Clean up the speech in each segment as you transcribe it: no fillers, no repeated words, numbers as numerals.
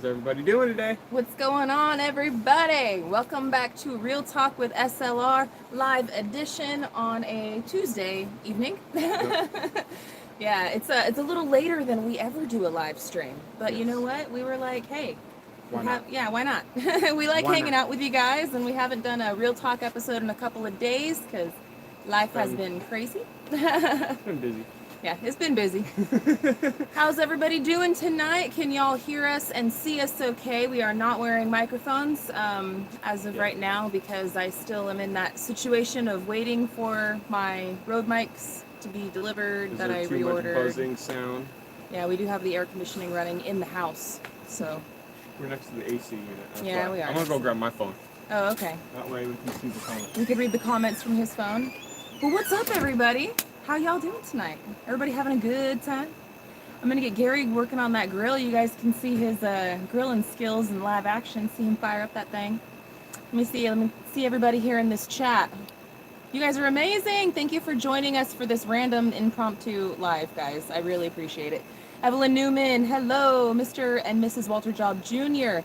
How's everybody doing today? What's going on, everybody? Welcome back to Real Talk with SLR live edition on a Tuesday evening. Yep. Yeah, it's a little later than we ever do a live stream, but you Yes. know what? We were like, hey, Why not? why not? We like Why hanging not? out with you guys, and we haven't done a Real Talk episode in a couple of days because life has been crazy. Been busy. Yeah, it's been busy. How's everybody doing tonight? Can y'all hear us and see us okay? We are not wearing microphones as of right now because I still am in that situation of waiting for my Rode mics to be delivered that I Is there too much reordered. buzzing sound? Yeah, we do have the air conditioning running in the house, so. We're next to the AC unit. That's Yeah, why. we are. I'm gonna go grab my phone. Oh, okay. That way we can see the comments. We could read the comments from his phone. Well, what's up, everybody? How y'all doing tonight? Everybody having a good time? I'm gonna get Gary working on that grill. You guys can see his grilling skills in live action. See him fire up that thing. Let me see everybody here in this chat. You guys are amazing. Thank you for joining us for this random impromptu live, guys. I really appreciate it. Evelyn Newman, hello. Mr. and Mrs. Walter Job Jr.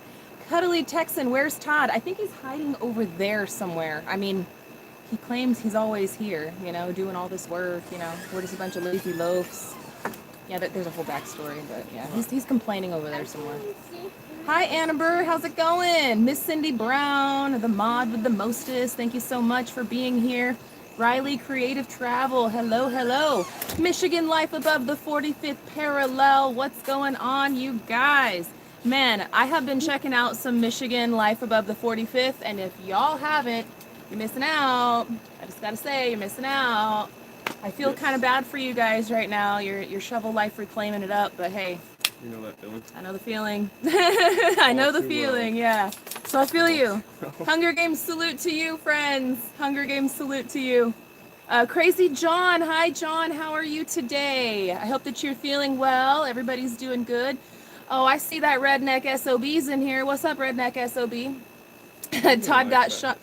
Cuddly Texan, where's Todd? I think he's hiding over there somewhere. I mean, he claims he's always here, you know, doing all this work, you know. We're just a bunch of lazy loafs. Yeah, there's a whole backstory, but yeah, he's complaining over there somewhere. Hi, Annabelle, how's it going? Miss Cindy Brown, the mod with the mostest, thank you so much for being here. Riley Creative Travel, hello, hello. Michigan Life Above the 45th Parallel, what's going on, you guys? Man, I have been checking out some Michigan Life Above the 45th, and if y'all haven't, you're missing out. I just gotta say, you're missing out. I feel kind of bad for you guys right now. You're shovel life reclaiming it up, but hey. You know that feeling? I know the feeling. I know the feeling, yeah. So I feel you. Hunger Games salute to you, friends. Hunger Games salute to you. Crazy John, hi John, how are you today? I hope that you're feeling well. Everybody's doing good. Oh, I see that Redneck SOB's in here. What's up, Redneck SOB? Todd got shot.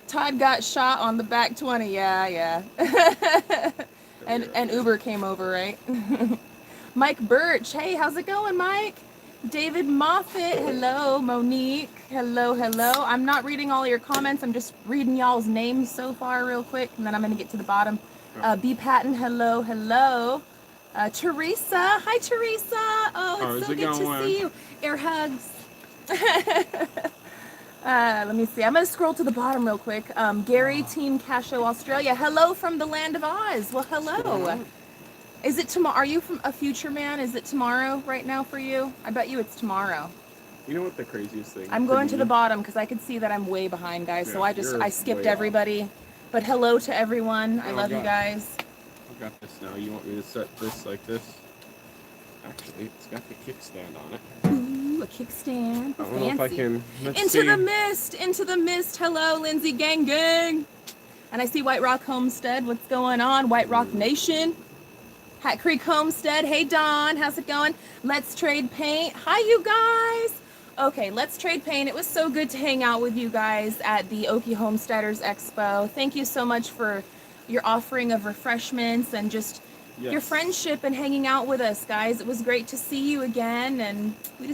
Todd got shot on the back 20. Yeah. and Uber came over, right? Mike Birch. Hey, how's it going, Mike? David Moffat. Hello, Monique. Hello. I'm not reading all your comments. I'm just reading y'all's names so far real quick, and then I'm going to get to the bottom. B. Patton. Hello. Teresa. Hi, Teresa. Oh, it's so good to see you. Air hugs. Let me see. I'm going to scroll to the bottom real quick. Gary, Team Casho, Australia. Hello from the land of Oz. Well, hello. Is it tomorrow? Are you from a future man? Is it tomorrow right now for you? I bet you it's tomorrow. You know what the craziest thing? I'm going to the bottom because I could see that I'm way behind, guys. Yeah, so I skipped everybody. Off. But hello to everyone. I love you guys. I got this now. You want me to set this like this? Actually, it's got the kickstand on it. Ooh, a kickstand. I don't know if I can. Into the mist. Hello, Lindsay Gang. And I see White Rock Homestead. What's going on? White Rock Nation. Hat Creek Homestead. Hey, Don. How's it going? Let's Trade Paint. Hi, you guys. Okay, Let's Trade Paint. It was so good to hang out with you guys at the Okie Homesteaders Expo. Thank you so much for your offering of refreshments and just your friendship and hanging out with us, guys. It was great to see you again, and we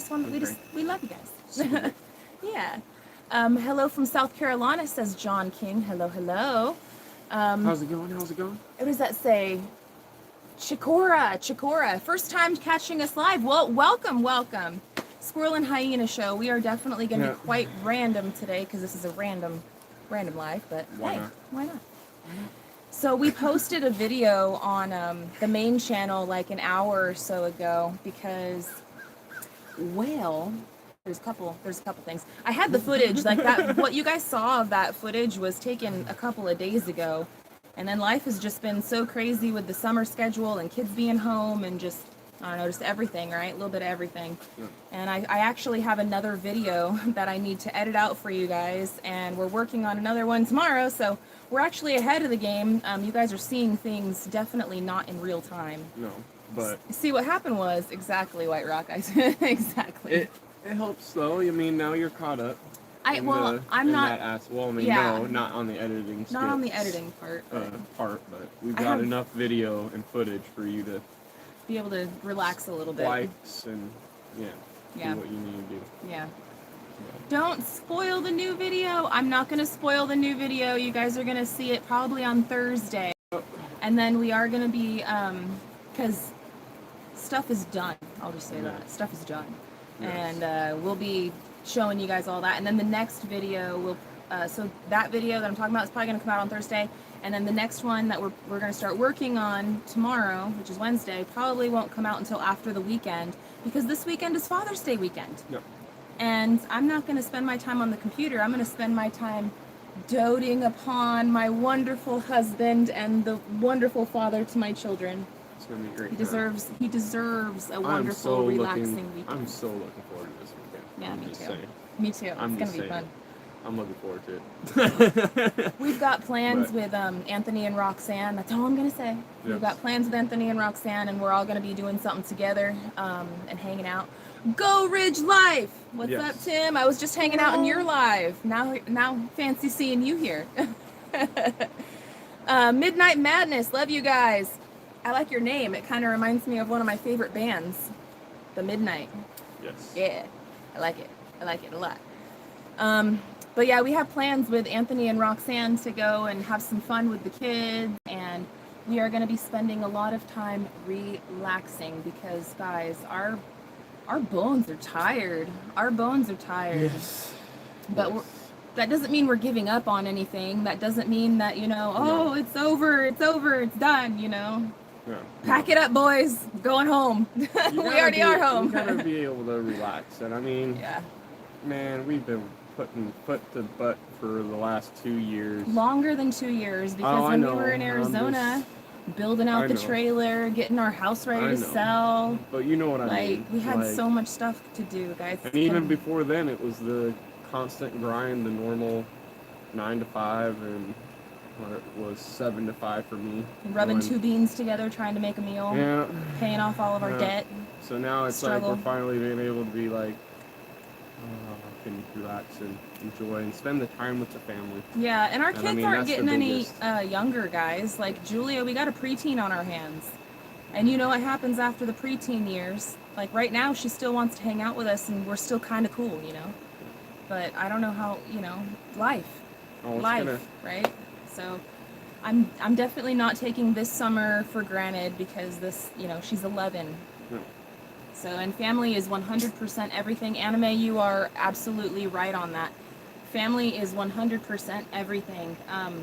love you guys. Yeah. Hello from South Carolina, says John King. Hello. How's it going? What does that say? Chikora. First time catching us live. Well, welcome. Squirrel and Hyena Show. We are definitely going to be quite random today because this is a random live, but why not? So we posted a video on the main channel like an hour or so ago because, well, there's a couple things. I had the footage, like that, what you guys saw of that footage was taken a couple of days ago. And then life has just been so crazy with the summer schedule and kids being home and just, I don't know, just everything, right? A little bit of everything. Yeah. And I actually have another video that I need to edit out for you guys, and we're working on another one tomorrow, so we're actually ahead of the game. You guys are seeing things definitely not in real time. No, but... See, what happened was, exactly, White Rock, exactly. It helps, though. I mean, now you're caught up. I'm not. No, not on the editing. Not on the editing part. But we've got enough video and footage for you to be able to relax a little bit. Likes and Yeah. Do what you need to do. Yeah. Don't spoil the new video. I'm not going to spoil the new video. You guys are going to see it probably on Thursday. And then we are going to be, because stuff is done. I'll just say that. Stuff is done. Yes. And we'll be showing you guys all that. And then the next video will, so that video that I'm talking about is probably going to come out on Thursday. And then the next one that we're going to start working on tomorrow, which is Wednesday, probably won't come out until after the weekend, because this weekend is Father's Day weekend. Yep. And I'm not going to spend my time on the computer. I'm going to spend my time doting upon my wonderful husband and the wonderful father to my children. It's gonna be great. He deserves a wonderful, relaxing weekend. I'm so looking forward to this weekend. Yeah, me too. Saying. Me too. It's gonna be fun. I'm looking forward to it. We've got plans with Anthony and Roxanne. That's all I'm gonna say. Yes. We've got plans with Anthony and Roxanne, and we're all gonna be doing something together and hanging out. Go Ridge Life! What's up, Tim? I was just hanging out in your live. Now fancy seeing you here. Midnight Madness. Love you guys. I like your name. It kind of reminds me of one of my favorite bands, The Midnight. Yes. Yeah, I like it. I like it a lot. But yeah, we have plans with Anthony and Roxanne to go and have some fun with the kids, and we are going to be spending a lot of time relaxing because, guys, our bones are tired. Our bones are tired. Yes. But that doesn't mean we're giving up on anything. That doesn't mean that, it's over, it's done, Yeah. Pack it up, boys. Going home. We already are home. You gotta be able to relax. And I mean, man, we've been putting foot to butt for the last 2 years. Longer than 2 years, because when we were in Arizona, building out the trailer, getting our house ready to sell. But you know what I mean. We had so much stuff to do, guys. And even before then, it was the constant grind, the normal 9 to 5, and what it was 7 to 5 for me. Rubbing 2 beans together, trying to make a meal. Yeah. Paying off all of our debt. So now it's like we're finally being able to be like, can relax and enjoy and spend the time with the family. Yeah, and our kids aren't getting any younger, guys. Like Julia, we got a preteen on our hands. And you know what happens after the preteen years? Like right now, she still wants to hang out with us, and we're still kind of cool, But I don't know how, life, right? So I'm definitely not taking this summer for granted because this, she's 11. No. So, and family is 100% everything. Anime, you are absolutely right on that. Family is 100% everything.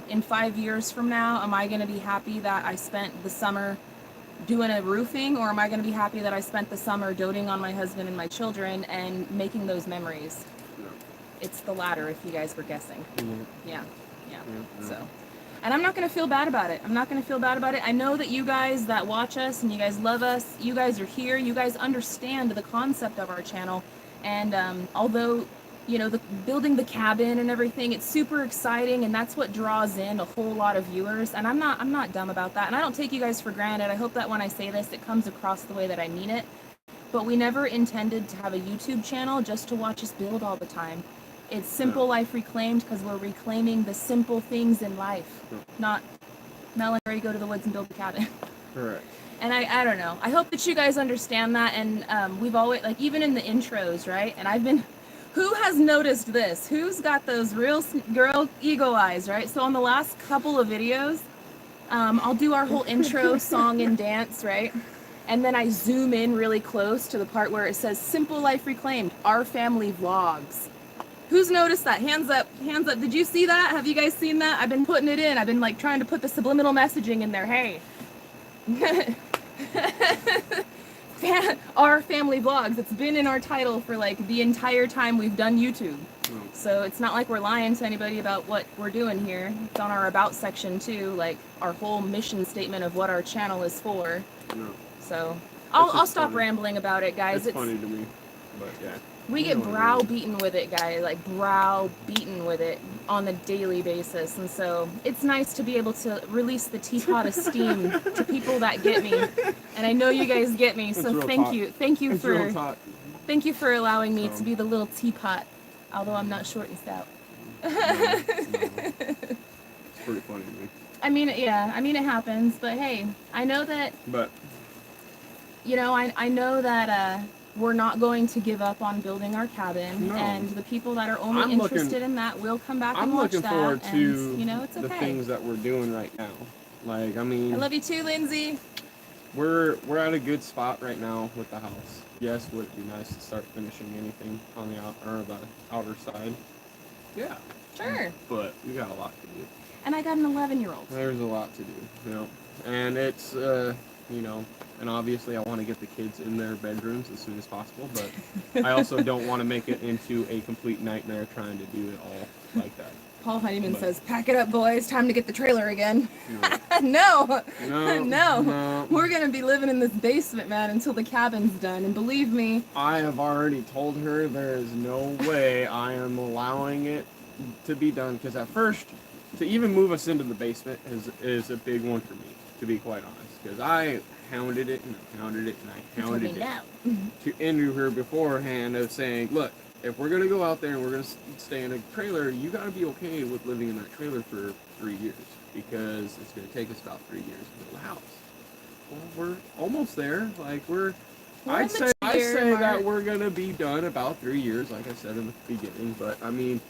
In 5 years from now, am I going to be happy that I spent the summer doing a roofing, or am I going to be happy that I spent the summer doting on my husband and my children and making those memories? No. It's the latter, if you guys were guessing. Mm-hmm. Yeah. So, and I'm not going to feel bad about it. I know that you guys that watch us and you guys love us, you guys are here, you guys understand the concept of our channel. And although, the building the cabin and everything, it's super exciting, and that's what draws in a whole lot of viewers. And I'm not dumb about that. And I don't take you guys for granted. I hope that when I say this, it comes across the way that I mean it. But we never intended to have a YouTube channel just to watch us build all the time. It's Simple Life Reclaimed because we're reclaiming the simple things in life, not Mel and Harry go to the woods and build a cabin. Correct. And I don't know. I hope that you guys understand that. And we've always, like, even in the intros, right? And who has noticed this? Who's got those real girl ego eyes, right? So on the last couple of videos, I'll do our whole intro song and dance, right? And then I zoom in really close to the part where it says Simple Life Reclaimed, our family vlogs. Who's noticed that? Hands up, hands up. Did you see that? Have you guys seen that? I've been putting it in. I've been like trying to put the subliminal messaging in there. Hey. Our family vlogs. It's been in our title for like the entire time we've done YouTube. So it's not like we're lying to anybody about what we're doing here. It's on our about section too, like our whole mission statement of what our channel is for. No. So I'll stop rambling about it, guys. It's funny to me, but yeah. We get browbeaten with it, guys, like browbeaten with it on a daily basis. And so it's nice to be able to release the teapot of steam to people that get me. And I know you guys get me, so thank you. Thank you for allowing me to be the little teapot, although I'm not short and stout. No. It's pretty funny to me. I mean, it happens, but hey, I know that, I know that, we're not going to give up on building our cabin, No. and the people that are only I'm interested in that will come back and watch that. I'm looking forward to and, you know, it's okay. the things that we're doing right now. Like, I mean, I love you too, Lindsay. we're at a good spot right now with the house. Yes, would it be nice to start finishing anything on the outer side? Yeah. Sure. But we got a lot to do. And I got an 11-year-old. There's a lot to do, you know. And it's, you know, and obviously I want to get the kids in their bedrooms as soon as possible, but I also don't want to make it into a complete nightmare trying to do it all like that. Paul Honeyman says, "Pack it up, boys. Time to get the trailer again." No. No. We're going to be living in this basement, man, until the cabin's done. And believe me, I have already told her there is no way I am allowing it to be done, because at first, to even move us into the basement is a big one for me, to be quite honest, because I hounded it and I hounded it and I hounded it to interview her beforehand of saying, look, if we're going to go out there and we're going to stay in a trailer, you got to be okay with living in that trailer for 3 years, because it's going to take us about 3 years to build a house. Well, we're almost there. Like, I'd say that we're going to be done about 3 years, like I said in the beginning. But, I mean,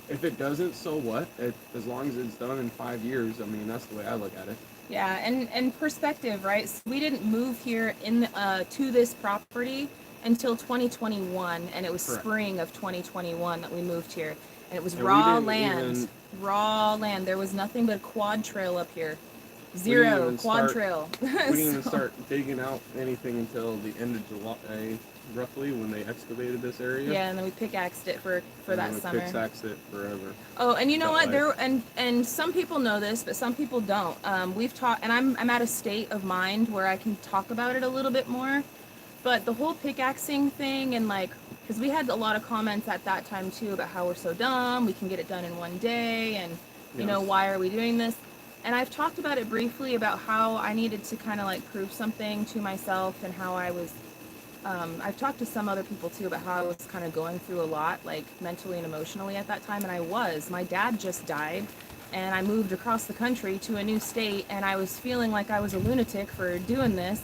if it doesn't, so what? As long as it's done in 5 years, I mean, that's the way I look at it. Yeah, and perspective, right? So we didn't move here to this property until 2021, and it was Correct. Spring of 2021 that we moved here, and it was raw land. There was nothing but quad trail up here. Zero quad trail. We didn't even start digging out anything until the end of July, roughly, when they excavated this area. Yeah, and then we pickaxed it for that summer. Pickaxed it forever. Oh, and you know what? And some people know this, but some people don't. We've talked, and I'm at a state of mind where I can talk about it a little bit more. But the whole pickaxing thing, and like, because we had a lot of comments at that time too about how we're so dumb, we can get it done in one day, and you know, why are we doing this? And I've talked about it briefly about how I needed to kind of like prove something to myself, and how I was, I've talked to some other people too about how I was kind of going through a lot, like mentally and emotionally at that time, and I was. My dad just died, and I moved across the country to a new state, and I was feeling like I was a lunatic for doing this.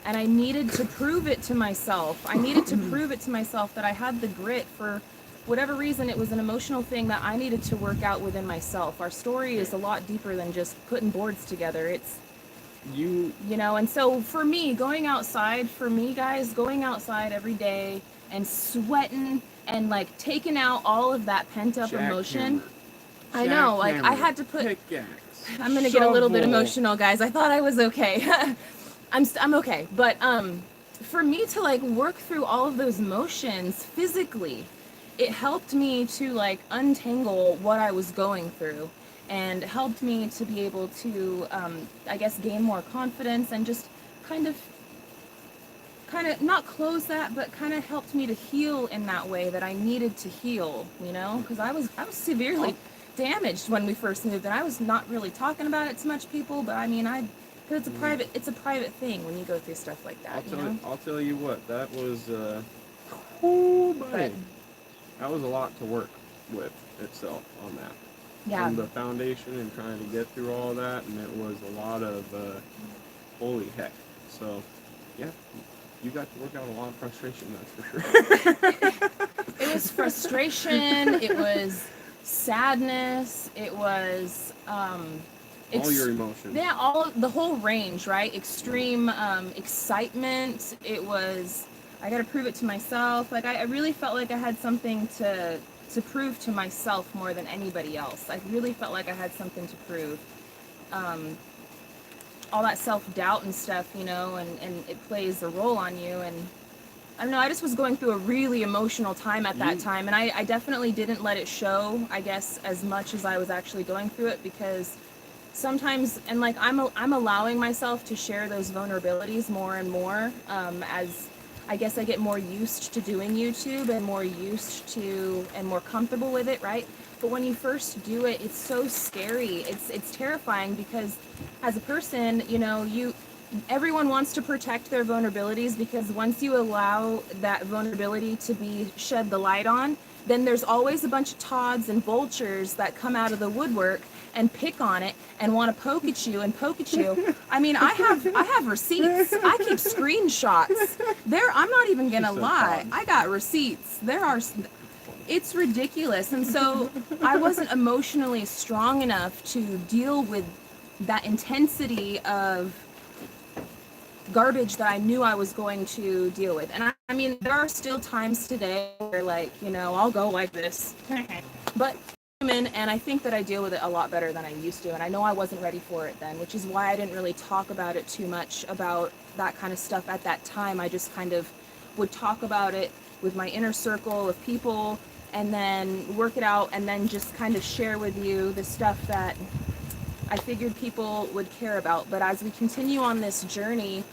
And I needed to prove it to myself. I needed to prove it to myself that I had the grit. For whatever reason, it was an emotional thing that I needed to work out within myself. Our story is a lot deeper than just putting boards together. It's, you know, and so for me, going outside every day and sweating and like taking out all of that pent up emotion. I know, like I had to put, I'm going to get a little bit emotional, guys. I thought I was okay. I'm okay, but for me to like work through all of those emotions physically, it helped me to like untangle what I was going through, and helped me to be able to I guess gain more confidence, and just kind of not close that, but kind of helped me to heal in that way that I needed to heal, you know, because I was severely damaged when we first moved, and I was not really talking about it to much people, but I mean it's a private thing when you go through stuff like that. I'll tell you what, that was that was a lot to work with itself on that. Yeah. On the foundation and trying to get through all that, and it was a lot of holy heck. So yeah, you got to work out a lot of frustration, that's for sure. It was frustration, it was sadness, it was all your emotions. Yeah, the whole range, right? Extreme excitement. It was, I got to prove it to myself. Like I really felt like I had something to prove to myself more than anybody else. I really felt like I had something to prove. All that self-doubt and stuff, you know, and it plays a role on you. And I don't know, I just was going through a really emotional time at that time, and I definitely didn't let it show, I guess, as much as I was actually going through it, because sometimes, and like I'm allowing myself to share those vulnerabilities more and more as I guess I get more used to doing YouTube and more used to and more comfortable with it, right? But when you first do it, it's so scary. It's terrifying, because as a person, you know, everyone wants to protect their vulnerabilities, because once you allow that vulnerability to be shed the light on, then there's always a bunch of Todds and vultures that come out of the woodwork and pick on it and want to poke at you and poke at you. I mean, I have receipts. I keep screenshots. I'm not even gonna lie. I got receipts. It's ridiculous. And so I wasn't emotionally strong enough to deal with that intensity of garbage that I knew I was going to deal with. And I mean, there are still times today where, like, you know, I'll go like this. But human, and I think that I deal with it a lot better than I used to. And I know I wasn't ready for it then, which is why I didn't really talk about it too much, about that kind of stuff at that time. I just kind of would talk about it with my inner circle of people, and then work it out, and then just kind of share with you the stuff that I figured people would care about. But as we continue on this journey,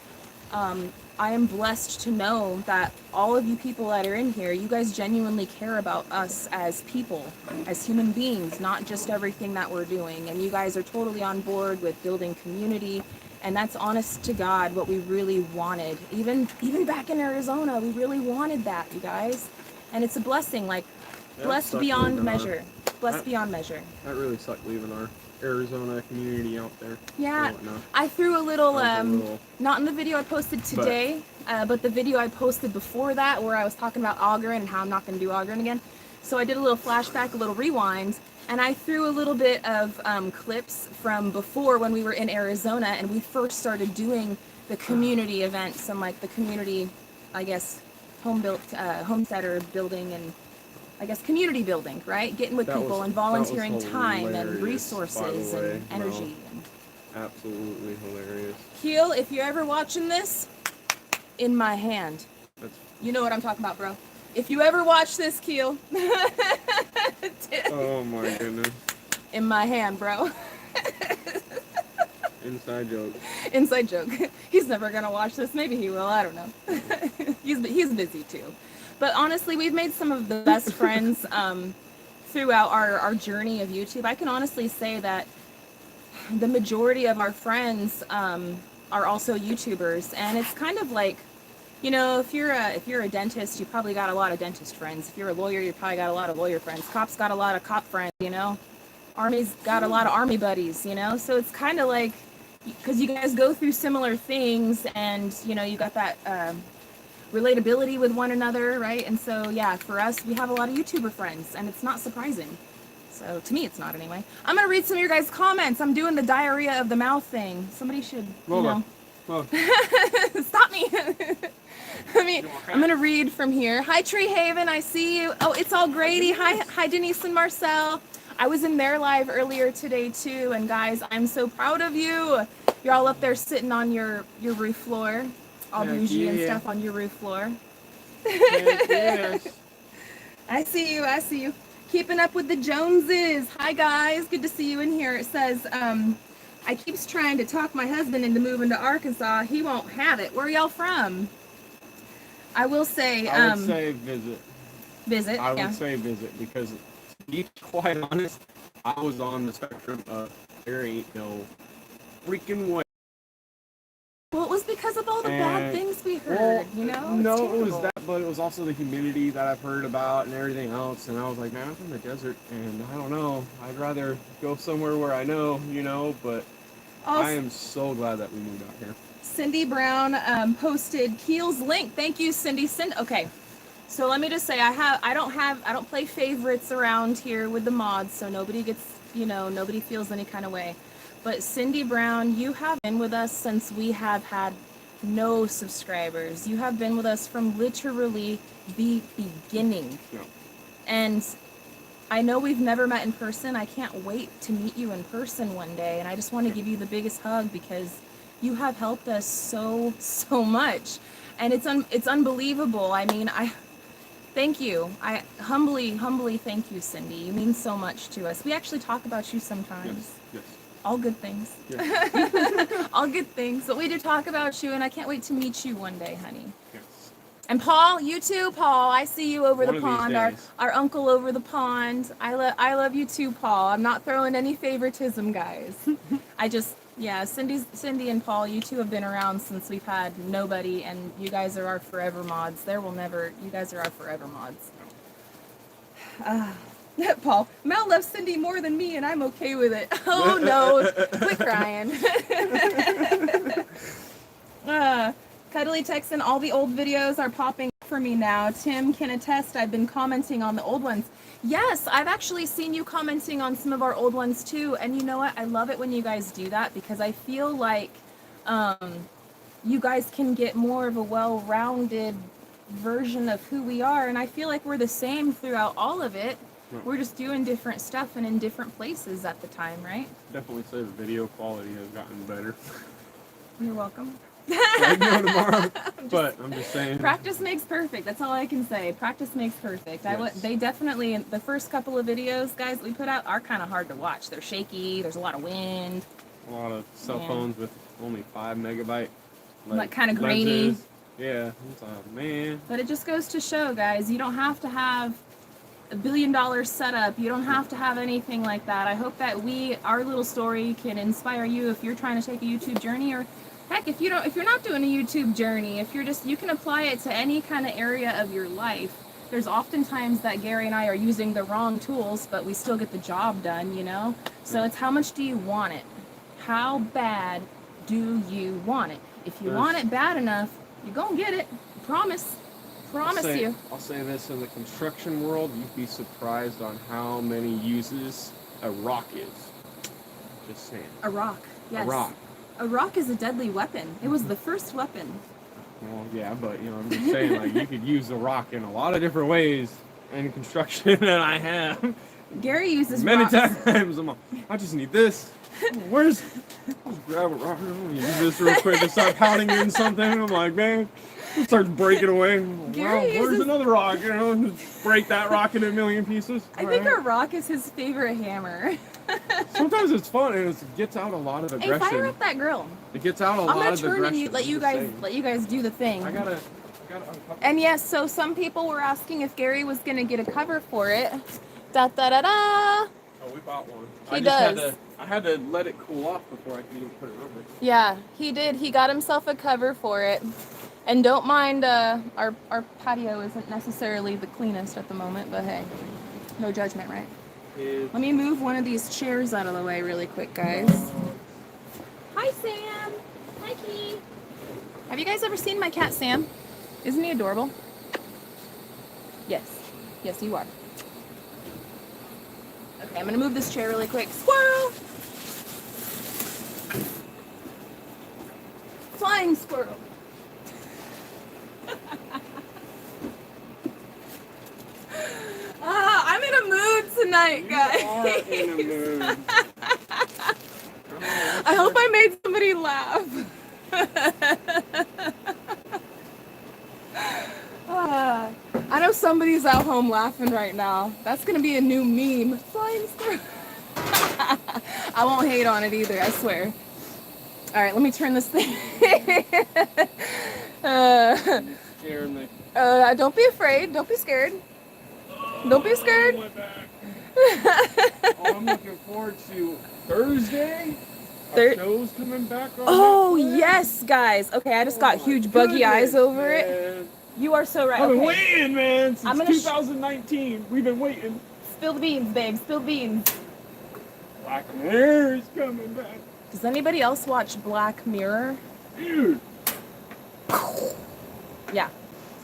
I am blessed to know that all of you people that are in here, you guys genuinely care about us as people, as human beings, not just everything that we're doing. And you guys are totally on board with building community. And that's, honest to God, what we really wanted. Even back in Arizona, we really wanted that, you guys. And it's a blessing, like, blessed beyond measure. Blessed beyond measure. That really sucked, leaving our Arizona community out there. Yeah, I threw a little, not in the video I posted today, but the video I posted before that, where I was talking about Augurin and how I'm not going to do Augurin again. So I did a little flashback, a little rewind, and I threw a little bit of clips from before, when we were in Arizona and we first started doing the community events and, like, the community, I guess, homesteader building, and I guess community building, right? Getting with people and volunteering time and resources and energy. Absolutely hilarious. Keel, if you're ever watching this, in my hand. You know what I'm talking about, bro. If you ever watch this, Keel. Oh my goodness. In my hand, bro. Inside joke. Inside joke. He's never gonna watch this. Maybe he will. I don't know. He's busy too. But honestly, we've made some of the best friends throughout our journey of YouTube. I can honestly say that the majority of our friends are also YouTubers, and it's kind of like, you know, if you're a dentist, you probably got a lot of dentist friends. If you're a lawyer, you probably got a lot of lawyer friends. Cops got a lot of cop friends, you know. Army's got a lot of army buddies, you know. So it's kind of like, because you guys go through similar things, and, you know, you got that relatability with one another, right? And so, yeah, for us, we have a lot of YouTuber friends, and it's not surprising. So, to me, it's not anyway. I'm going to read some of your guys' comments. I'm doing the diarrhea of the mouth thing. Somebody should, you know. Stop me. I'm going to read from here. Hi, Tree Haven. I see you. Oh, it's all Grady. Hi, Denise and Marcel. I was in their live earlier today, too. And, guys, I'm so proud of you. You're all up there sitting on your roof floor. All bougie and stuff on your roof floor. Yes. I see you. Keeping up with the Joneses. Hi, guys. Good to see you in here. It says, I keeps trying to talk my husband into moving to Arkansas. He won't have it. Where are y'all from? I will say... I would say visit. Visit, I would say visit, because, to be quite honest, I was on the spectrum of there ain't no freaking way. Well, it was because of all the bad things we heard, you know? No, it was that, but it was also the humidity that I've heard about and everything else. And I was like, man, I'm from the desert, and I don't know. I'd rather go somewhere where I know, you know, but I am so glad that we moved out here. Cindy Brown posted Keel's link. Thank you, Cindy. Okay, so let me just say, I don't play favorites around here with the mods, so nobody gets, you know, nobody feels any kind of way. But Cindy Brown, you have been with us since we have had no subscribers. You have been with us from literally the beginning. Yeah. And I know we've never met in person. I can't wait to meet you in person one day. And I just want to give you the biggest hug, because you have helped us so much. And it's unbelievable. I mean, thank you. I humbly thank you, Cindy. You mean so much to us. We actually talk about you sometimes. Yes. All good things. Yes. All good things. But we do talk about you, and I can't wait to meet you one day, honey. Yes. And Paul, you too, Paul. I see you over the pond. Our uncle over the pond. I love you too, Paul. I'm not throwing any favoritism, guys. Yeah, Cindy and Paul, you two have been around since we've had nobody, and you guys are our forever mods. You guys are our forever mods. Paul, Mel loves Cindy more than me, and I'm okay with it. Oh no, quit crying. Cuddly Texan, all the old videos are popping up for me now. Tim can attest, I've been commenting on the old ones. Yes, I've actually seen you commenting on some of our old ones too, and you know what? I love it when you guys do that because I feel like you guys can get more of a well-rounded version of who we are, and I feel like we're the same throughout all of it. We're just doing different stuff and in different places at the time, right? Definitely say the video quality has gotten better. You're welcome. Like no tomorrow, but I'm just saying. Practice makes perfect. That's all I can say. Practice makes perfect. Yes. They definitely, the first couple of videos, guys, we put out are kind of hard to watch. They're shaky. There's a lot of wind. A lot of cell phones with only 5 megabyte. Like kind of grainy. Yeah, it's like, man. But it just goes to show, guys, you don't have to have $1 billion setup. You don't have to have anything like that. I hope that our little story can inspire you if you're trying to take a YouTube journey, or heck, if you're not doing a YouTube journey, you can apply it to any kind of area of your life. There's oftentimes that Gary and I are using the wrong tools, but we still get the job done, you know? So it's how much do you want it? How bad do you want it? If you want it bad enough, you're gonna get it. Promise you. I'll say this, in the construction world, you'd be surprised on how many uses a rock is. Just saying. A rock, yes. A rock. A rock is a deadly weapon. It was the first weapon. Well, yeah, but, I'm just saying, like, you could use the rock in a lot of different ways in construction than I have. Gary uses many rocks. times. I just need this. I'll just grab a rock. You do this real quick and start pounding in something. I'm like, man, it starts breaking away. Well, where's another rock? Just break that rock into a million pieces. I think a rock is his favorite hammer. Sometimes it's fun and it gets out a lot of aggression. Hey, fire up that grill. It gets out a lot of aggression. I'm gonna turn and let you guys do the thing. I gotta uncover. And yes, so some people were asking if Gary was gonna get a cover for it. Da da da da. Oh, we bought one. I had to let it cool off before I could even put it over. Yeah, he did. He got himself a cover for it. And don't mind, our patio isn't necessarily the cleanest at the moment, but hey, no judgment, right? Let me move one of these chairs out of the way really quick, guys. Hi, Sam. Hi, Key. Have you guys ever seen my cat, Sam? Isn't he adorable? Yes. Yes, you are. Okay, I'm gonna move this chair really quick. Squirrel! Flying squirrel. I'm in a mood tonight, guys. You are in a mood. I hope I made somebody laugh. I know somebody's at home laughing right now. That's gonna be a new meme. Flying squirrel. I won't hate on it either, I swear. All right, let me turn this thing. Scaring me. Don't be afraid. Don't be scared. Don't be scared. I'm looking forward to Thursday. Our show's coming back on. Oh, yes, guys. Okay, I just got huge buggy eyes over it. You are so right. I've been waiting, man, since I'm gonna 2019. We've been waiting. Spill the beans, babe. Spill the beans. Black Mirror is coming back. Does anybody else watch Black Mirror? Dude. Yeah.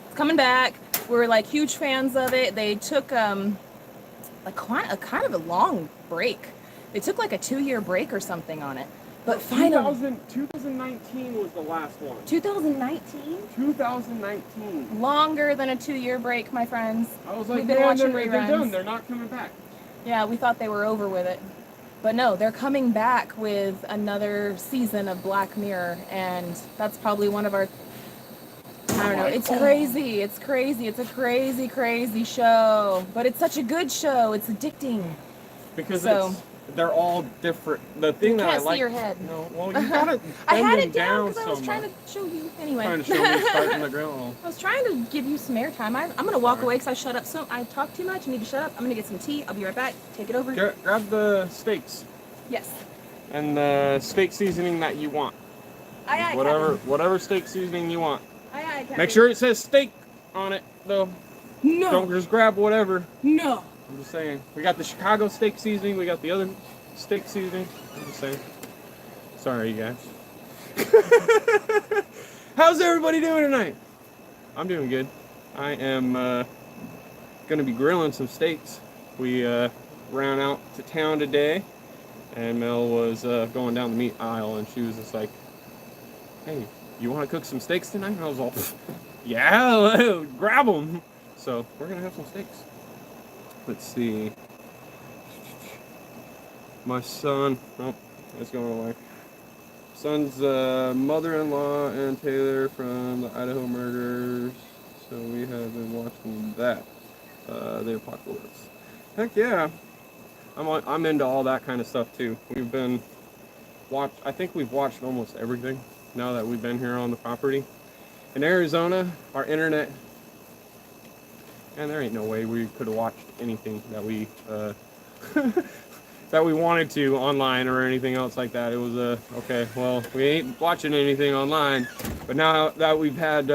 It's coming back. We're like huge fans of it. They took like kind of a long break. They took like a 2-year break or something on it. But finally 2019 was the last one. 2019? 2019. Longer than a 2-year break, my friends. I was like, we've been watching they're reruns. done. They're not coming back. Yeah, we thought they were over with it. But no, they're coming back with another season of Black Mirror, and that's probably one of our, I don't know, it's crazy. It's crazy. It's a crazy, crazy show. But it's such a good show. It's addicting. Because they're all different. The thing that I like. Can't see your head. No, well, you gotta I had bend it down so because I was trying much. to show you. Anyway. Trying to show me starting the grill. I was trying to give you some airtime. I'm going to walk away because I shut up. So I talk too much. I need to shut up. I'm going to get some tea. I'll be right back. Take it over. Grab the steaks. Yes. and the steak seasoning that you want. Aye, aye, Whatever steak seasoning you want. Aye, aye, Captain. Make sure it says steak on it, though. No. Don't just grab whatever. No. I'm just saying. We got the Chicago steak seasoning. We got the other steak seasoning. I'm just saying. Sorry, you guys. How's everybody doing tonight? I'm doing good. I am going to be grilling some steaks. We ran out to town today, and Mel was going down the meat aisle, and she was just like, hey, you want to cook some steaks tonight? And I was all, yeah, grab them. So we're going to have some steaks. Let's see. My son, oh, it's going away. Son's mother-in-law and Taylor from the Idaho murders. So we have been watching that. The apocalypse. Heck yeah. I'm into all that kind of stuff too. I think we've watched almost everything now that we've been here on the property. In Arizona, our internet, and there ain't no way we could have watched anything that we that we wanted to online or anything else like that. It was okay, well, we ain't watching anything online, but now that we've had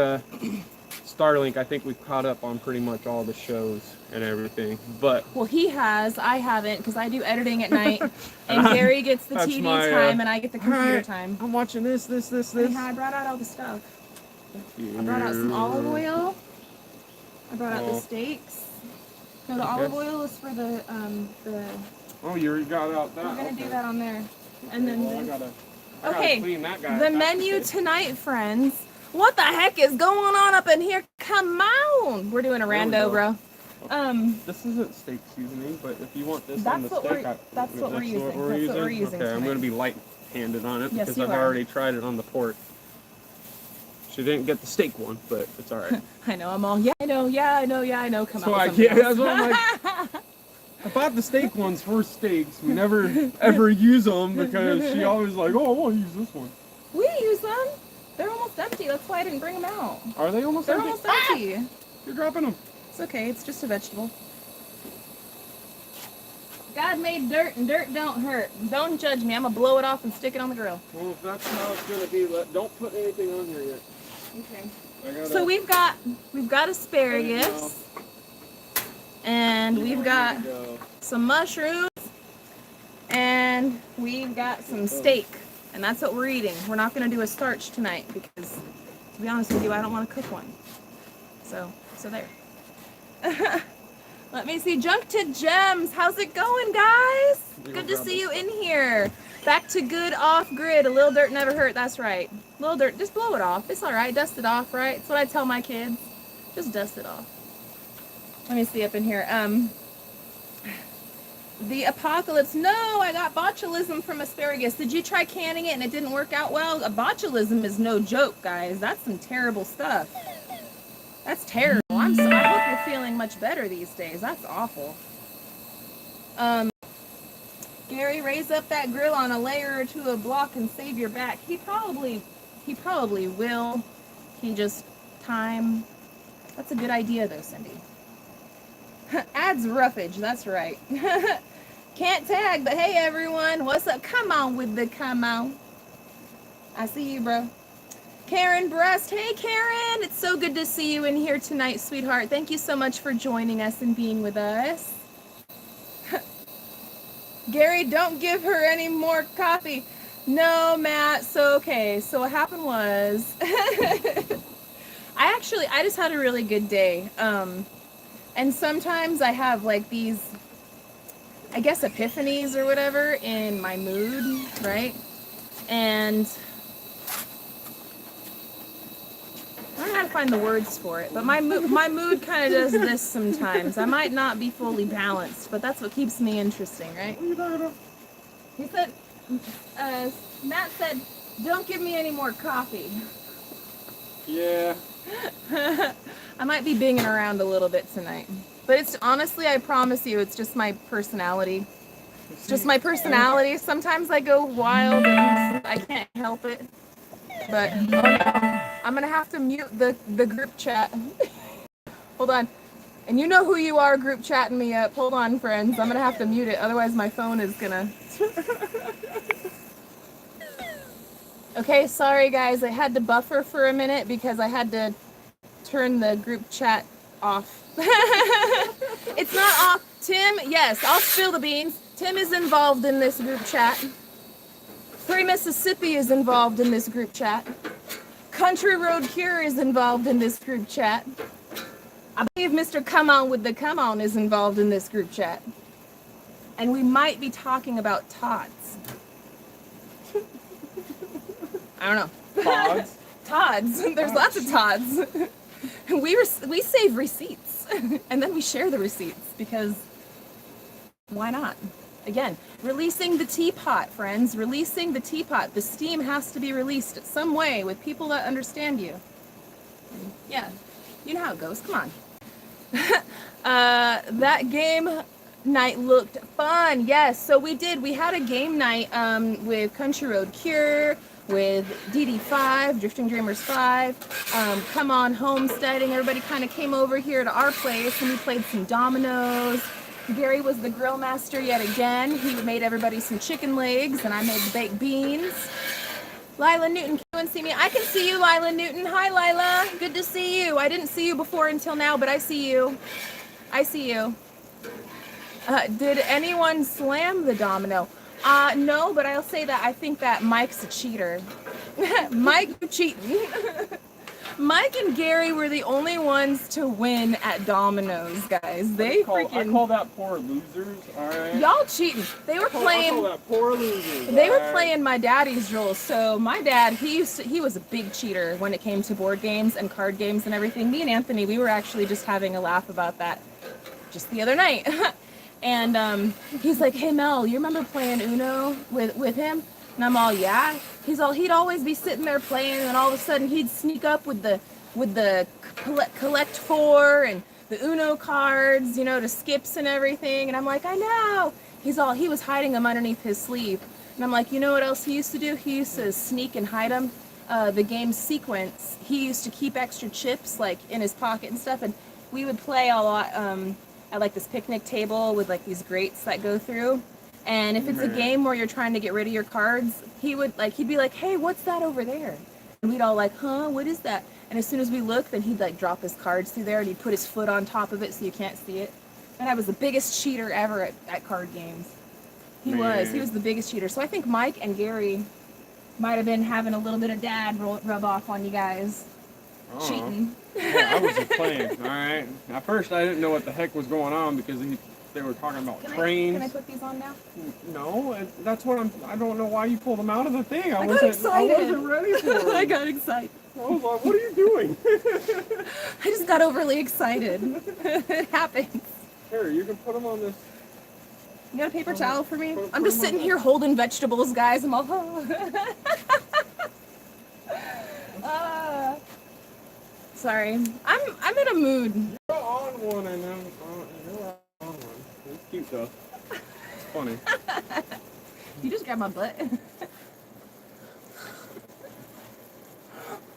Starlink, I think we've caught up on pretty much all the shows and everything. But well, he has. I haven't, because I do editing at night, and Gary gets the TV time, and I get the computer time. I'm watching this. I brought out all the stuff. I brought out some olive oil. I brought out the steaks. No, the olive oil is for the. Oh, you already got out that. We're gonna do that on there, and then. Well, I gotta clean that guy. The menu tonight, friends. What the heck is going on up in here? Come on! We're doing a rando, bro. This isn't steak seasoning, but if you want this that's on the what steak, that's what we're using. Okay, I'm going to be light-handed on it because I've are. already tried it on the pork. She didn't get the steak one, but it's all right. I know. I'm all I know. Come on. So I can't. That's what I'm like. I bought the steak ones for steaks. We never ever use them because she always like, oh, I want to use this one. We use them. They're almost empty. That's why I didn't bring them out. Are they almost empty? They're almost empty. You're dropping them. It's okay. It's just a vegetable. God made dirt, and dirt don't hurt. Don't judge me. I'm gonna blow it off and stick it on the grill. Well, if that's how it's gonna be, don't put anything on here yet. Okay. So we've got asparagus, and we've got some mushrooms, and we've got some steak. And that's what we're eating. We're not going to do a starch tonight because, to be honest with you, I don't want to cook one. So there. Let me see. Junk to Gems. How's it going, guys? Good to see you in here. Back to good off-grid. A little dirt never hurt. That's right. A little dirt. Just blow it off. It's all right. Dust it off, right? That's what I tell my kids. Just dust it off. Let me see up in here. The apocalypse. No, I got botulism from asparagus. Did you try canning it and it didn't work out well? A botulism is no joke, guys. That's some terrible stuff. That's terrible. I'm sorry. I hope you're feeling much better these days. That's awful. Gary, raise up that grill on a layer or two of block and save your back. He probably will. He just time. That's a good idea though, Cindy. Adds roughage, that's right. Can't tag, but hey everyone, what's up? Come on with the come on. I see you, bro. Karen Breast, hey Karen, it's so good to see you in here tonight, sweetheart. Thank you so much for joining us and being with us. Gary, don't give her any more coffee. No, Matt, so okay, so what happened was, I just had a really good day. And sometimes I have like these, I guess, epiphanies or whatever in my mood, right? And I don't know how to find the words for it, but my mood kind of does this sometimes. I might not be fully balanced, but that's what keeps me interesting, right? He said, Matt said, don't give me any more coffee. Yeah. I might be binging around a little bit tonight. But it's honestly, I promise you, it's just my personality. It's just my personality. Sometimes I go wild and I can't help it. But, oh no, I'm going to have to mute the group chat. Hold on. And you know who you are group chatting me up. Hold on, friends. I'm going to have to mute it. Otherwise, my phone is going to... Okay, sorry guys, I had to buffer for a minute because I had to turn the group chat off. It's not off. Tim, yes, I'll spill the beans. Tim is involved in this group chat. Free Mississippi is involved in this group chat. Country Road Cure is involved in this group chat. I believe Mr. Come On with the Come On is involved in this group chat. And we might be talking about Todd's. I don't know. Pods. Todd's. There's lots of Todd's. We save receipts and then we share the receipts because why not? Again, releasing the teapot, friends. Releasing the teapot. The steam has to be released some way with people that understand you. Yeah, you know how it goes. Come on. That game night looked fun. Yes, so we did. We had a game night with Country Road Cure, with DD5, Drifting Dreamers 5, Come On Homesteading. Everybody kind of came over here to our place and we played some dominoes. Gary was the grill master yet again. He made everybody some chicken legs and I made the baked beans. Lila Newton, can anyone see me? I can see you, Lila Newton. Hi, Lila. Good to see you. I didn't see you before until now, but I see you. I see you. Did anyone slam the domino? No, but I'll say that I think that Mike's a cheater. Mike, you cheating. Mike and Gary were the only ones to win at dominoes, guys. I call that poor losers, alright? Y'all cheating. They were playing. I call that poor losers. They were playing my daddy's rules. So my dad, he was a big cheater when it came to board games and card games and everything. Me and Anthony, we were actually just having a laugh about that just the other night. And he's like, "Hey Mel, you remember playing Uno with him?" And I'm all, "Yeah." He'd always be sitting there playing, and all of a sudden he'd sneak up with the collect four and the Uno cards, you know, to skips and everything. And I'm like, "I know." He was hiding them underneath his sleeve. And I'm like, "You know what else he used to do? He used to sneak and hide them. The game sequence. He used to keep extra chips like in his pocket and stuff. And we would play a lot at like this picnic table with like these grates that go through. And if it's a game where you're trying to get rid of your cards, he'd be like, "Hey, what's that over there?" And we'd all like, "Huh, what is that?" And as soon as we look, then he'd like drop his cards through there and he'd put his foot on top of it so you can't see it. And I was the biggest cheater ever at card games. He was the biggest cheater. So I think Mike and Gary might have been having a little bit of dad rub off on you guys. Cheating. Yeah, I was just playing, alright? At first I didn't know what the heck was going on because they were talking about trains. Can I put these on now? No, that's what I don't know why you pulled them out of the thing. I got excited. I wasn't ready for it. I got excited. I was like, what are you doing? I just got overly excited. It happens. Here, you can put them on this. You got a paper towel for me? I'm just sitting here holding vegetables, guys. I'm all, sorry. I'm in a mood. You're on one and then you're on one. It's cute though. It's funny. You just grabbed my butt.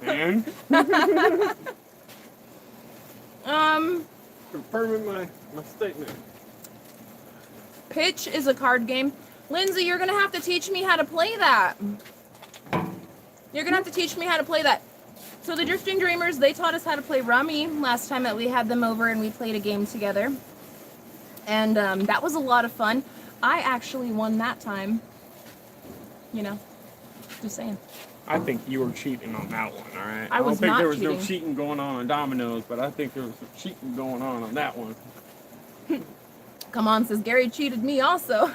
And? Confirming my statement. Pitch is a card game. Lindsay, you're gonna have to teach me how to play that. You're gonna have to teach me how to play that. So the Drifting Dreamers, they taught us how to play Rummy last time that we had them over and we played a game together. And that was a lot of fun. I actually won that time. You know, just saying. I think you were cheating on that one, alright? I was don't think not there was cheating. no cheating going on dominoes, but I think there was some cheating going on that one. Come on, says Gary cheated me also.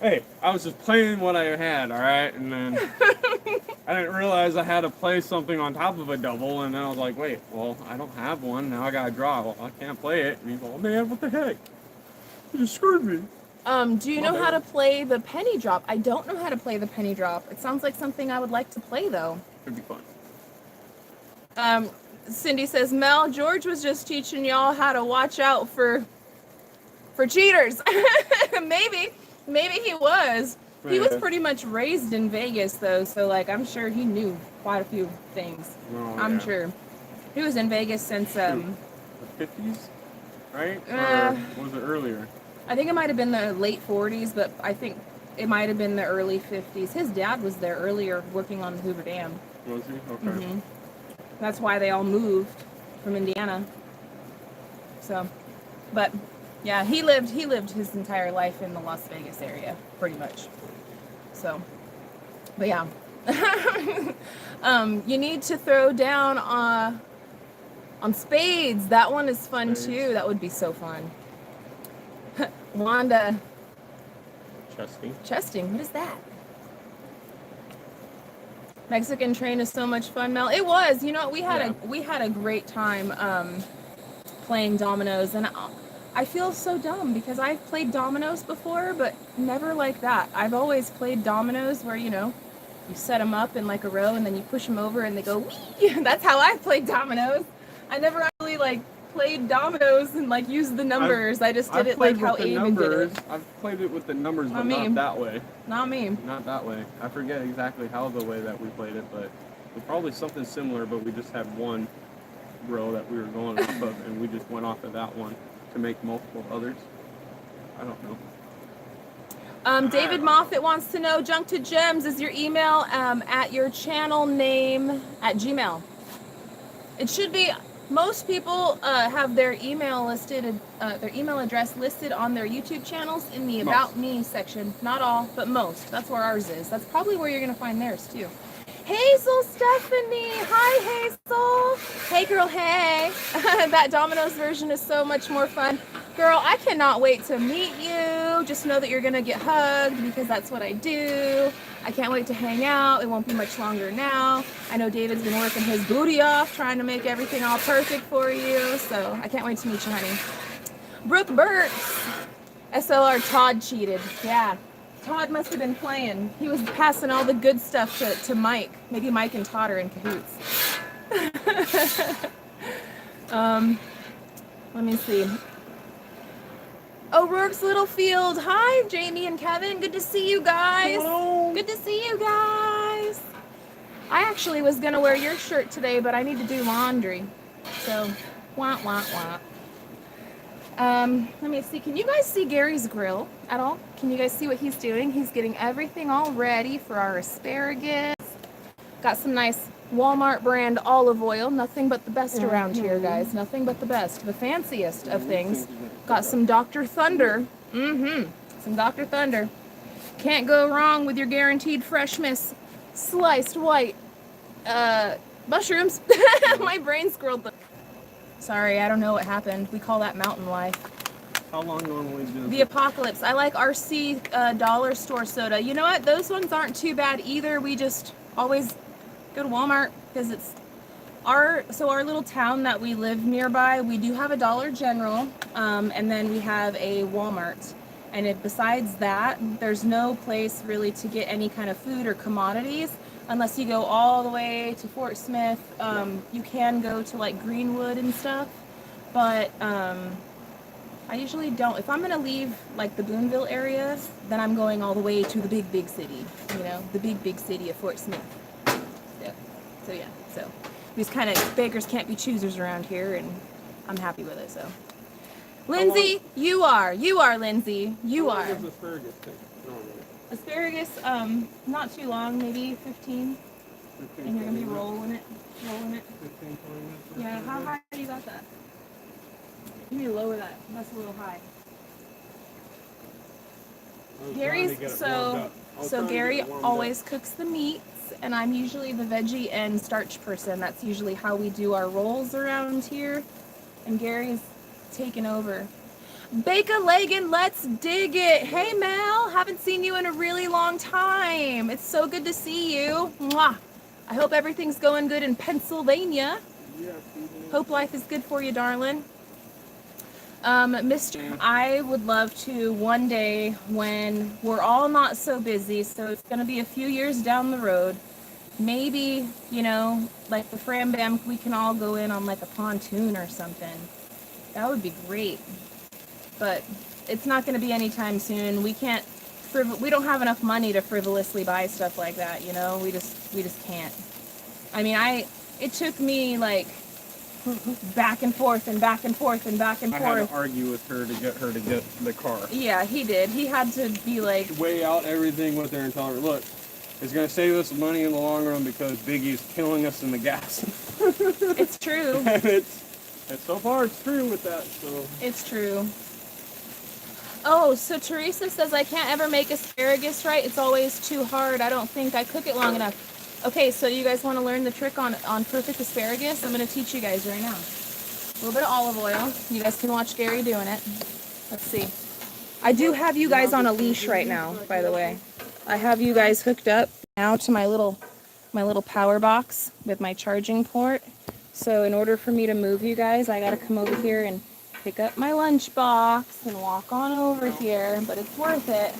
Hey, I was just playing what I had, alright? And then I didn't realize I had to play something on top of a double, and then I was like, wait, well, I don't have one, now I gotta draw. Well, I can't play it. And he's like, oh man, what the heck? You just screwed me. Do you know how to play the penny drop? I don't know how to play the penny drop. It sounds like something I would like to play, though. It'd be fun. Cindy says, Mel, George was just teaching y'all how to watch out for cheaters. Maybe he was. Yeah. He was pretty much raised in Vegas, though, so, like, I'm sure he knew quite a few things. Oh, I'm yeah. sure. He was in Vegas since, The 50s, right? Or was it earlier? I think it might have been the late 40s, but I think It might have been the early 50s. His dad was there earlier working on the Hoover Dam. Was he? Okay. Mm-hmm. That's why they all moved from Indiana. So, but yeah, he lived his entire life in the Las Vegas area, pretty much. So, but yeah. You need to throw down on spades. That one is fun too. That would be so fun. Wanda. Chesting. What is that? Mexican Train is so much fun, Mel. It was. You know, we had a great time playing dominoes, and I feel so dumb because I've played dominoes before, but never like that. I've always played dominoes where, you know, you set them up in like a row and then you push them over and they go wee. That's how I played dominoes. I never actually like played dominoes and like used the numbers. I just did it like how Aiden did it. I've played it with the numbers, but not that way. Not me. Not that way. I forget exactly how the way that we played it, but it was probably something similar, but we just had one row that we were going off of, and we just went off of that one to make multiple others. I don't know. David Moffat wants to know, Junk to Gems, is your email at your channel name at Gmail? It should be. Most people have their email listed, their email address listed on their YouTube channels in the About Me section. Not all, but most. That's where ours is. That's probably where you're going to find theirs too. Hazel Stephanie. Hi, Hazel. Hey, girl, hey. That Domino's version is so much more fun. Girl, I cannot wait to meet you. Just know that you're going to get hugged because that's what I do. I can't wait to hang out. It won't be much longer now. I know David's been working his booty off, trying to make everything all perfect for you. So I can't wait to meet you, honey. Brooke Burks. SLR Todd cheated. Yeah. Todd must have been playing. He was passing all the good stuff to Mike. Maybe Mike and Todd are in cahoots. Let me see. O'Rourke's Littlefield. Hi, Jamie and Kevin. Good to see you guys. Hello. Good to see you guys. I actually was going to wear your shirt today, but I need to do laundry. So, wah, wah, wah. Let me see. Can you guys see Gary's grill at all? Can you guys see what he's doing? He's getting everything all ready for our asparagus. Got some nice Walmart brand olive oil. Nothing but the best around here, guys. Nothing but the best. The fanciest of things. Got some Dr. Thunder. Some Dr. Thunder. Can't go wrong with your guaranteed freshness. Sliced white mushrooms. My brain scrolled them. Sorry, I don't know what happened. We call that mountain life. How long normally do The Apocalypse. I like RC dollar store soda. You know what? Those ones aren't too bad either. We just always go to Walmart because it's our little town that we live nearby. We do have a Dollar General, and then we have a Walmart. And besides that, there's no place really to get any kind of food or commodities unless you go all the way to Fort Smith. You can go to like Greenwood and stuff, but I usually don't. If I'm gonna leave like the Booneville area, then I'm going all the way to the big city, you know, the big city of Fort Smith. So these kind of beggars can't be choosers around here, and I'm happy with it. So Lindsay, you are Lindsay, you are. Asparagus take normally? Asparagus, not too long, maybe 15. And you're gonna be rolling it. 15, 20 minutes. Yeah, how high you got that? You need to lower that. That's a little high. So Gary always cooks the meats, and I'm usually the veggie and starch person. That's usually how we do our rolls around here. And Gary's taken over. Bake-a-leggin', let's dig it. Hey Mel, haven't seen you in a really long time. It's so good to see you. Mwah. I hope everything's going good in Pennsylvania. Hope life is good for you, darling. I would love to one day when we're all not so busy, so it's going to be a few years down the road, maybe, you know, like the Fram Bam, we can all go in on like a pontoon or something. That would be great. But it's not going to be anytime soon. We don't have enough money to frivolously buy stuff like that, you know? We just can't. I mean, it took me like back and forth and back and forth and back and I forth. had to argue with her to get the car. Yeah, he did. He had to be like, Weigh out everything with her and tell her, look, it's going to save us money in the long run because Biggie's killing us in the gas. it's true. And it's so far it's true with that. So It's true. Oh, so Teresa says I can't ever make asparagus right. It's always too hard. I don't think I cook it long enough. Okay, so you guys want to learn the trick on perfect asparagus? I'm going to teach you guys right now. A little bit of olive oil. You guys can watch Gary doing it. Let's see. I do have you guys on a leash right now, by the way. I have you guys hooked up now to my little power box with my charging port. So in order for me to move you guys, I got to come over here and pick up my lunch box and walk on over here, but it's worth it.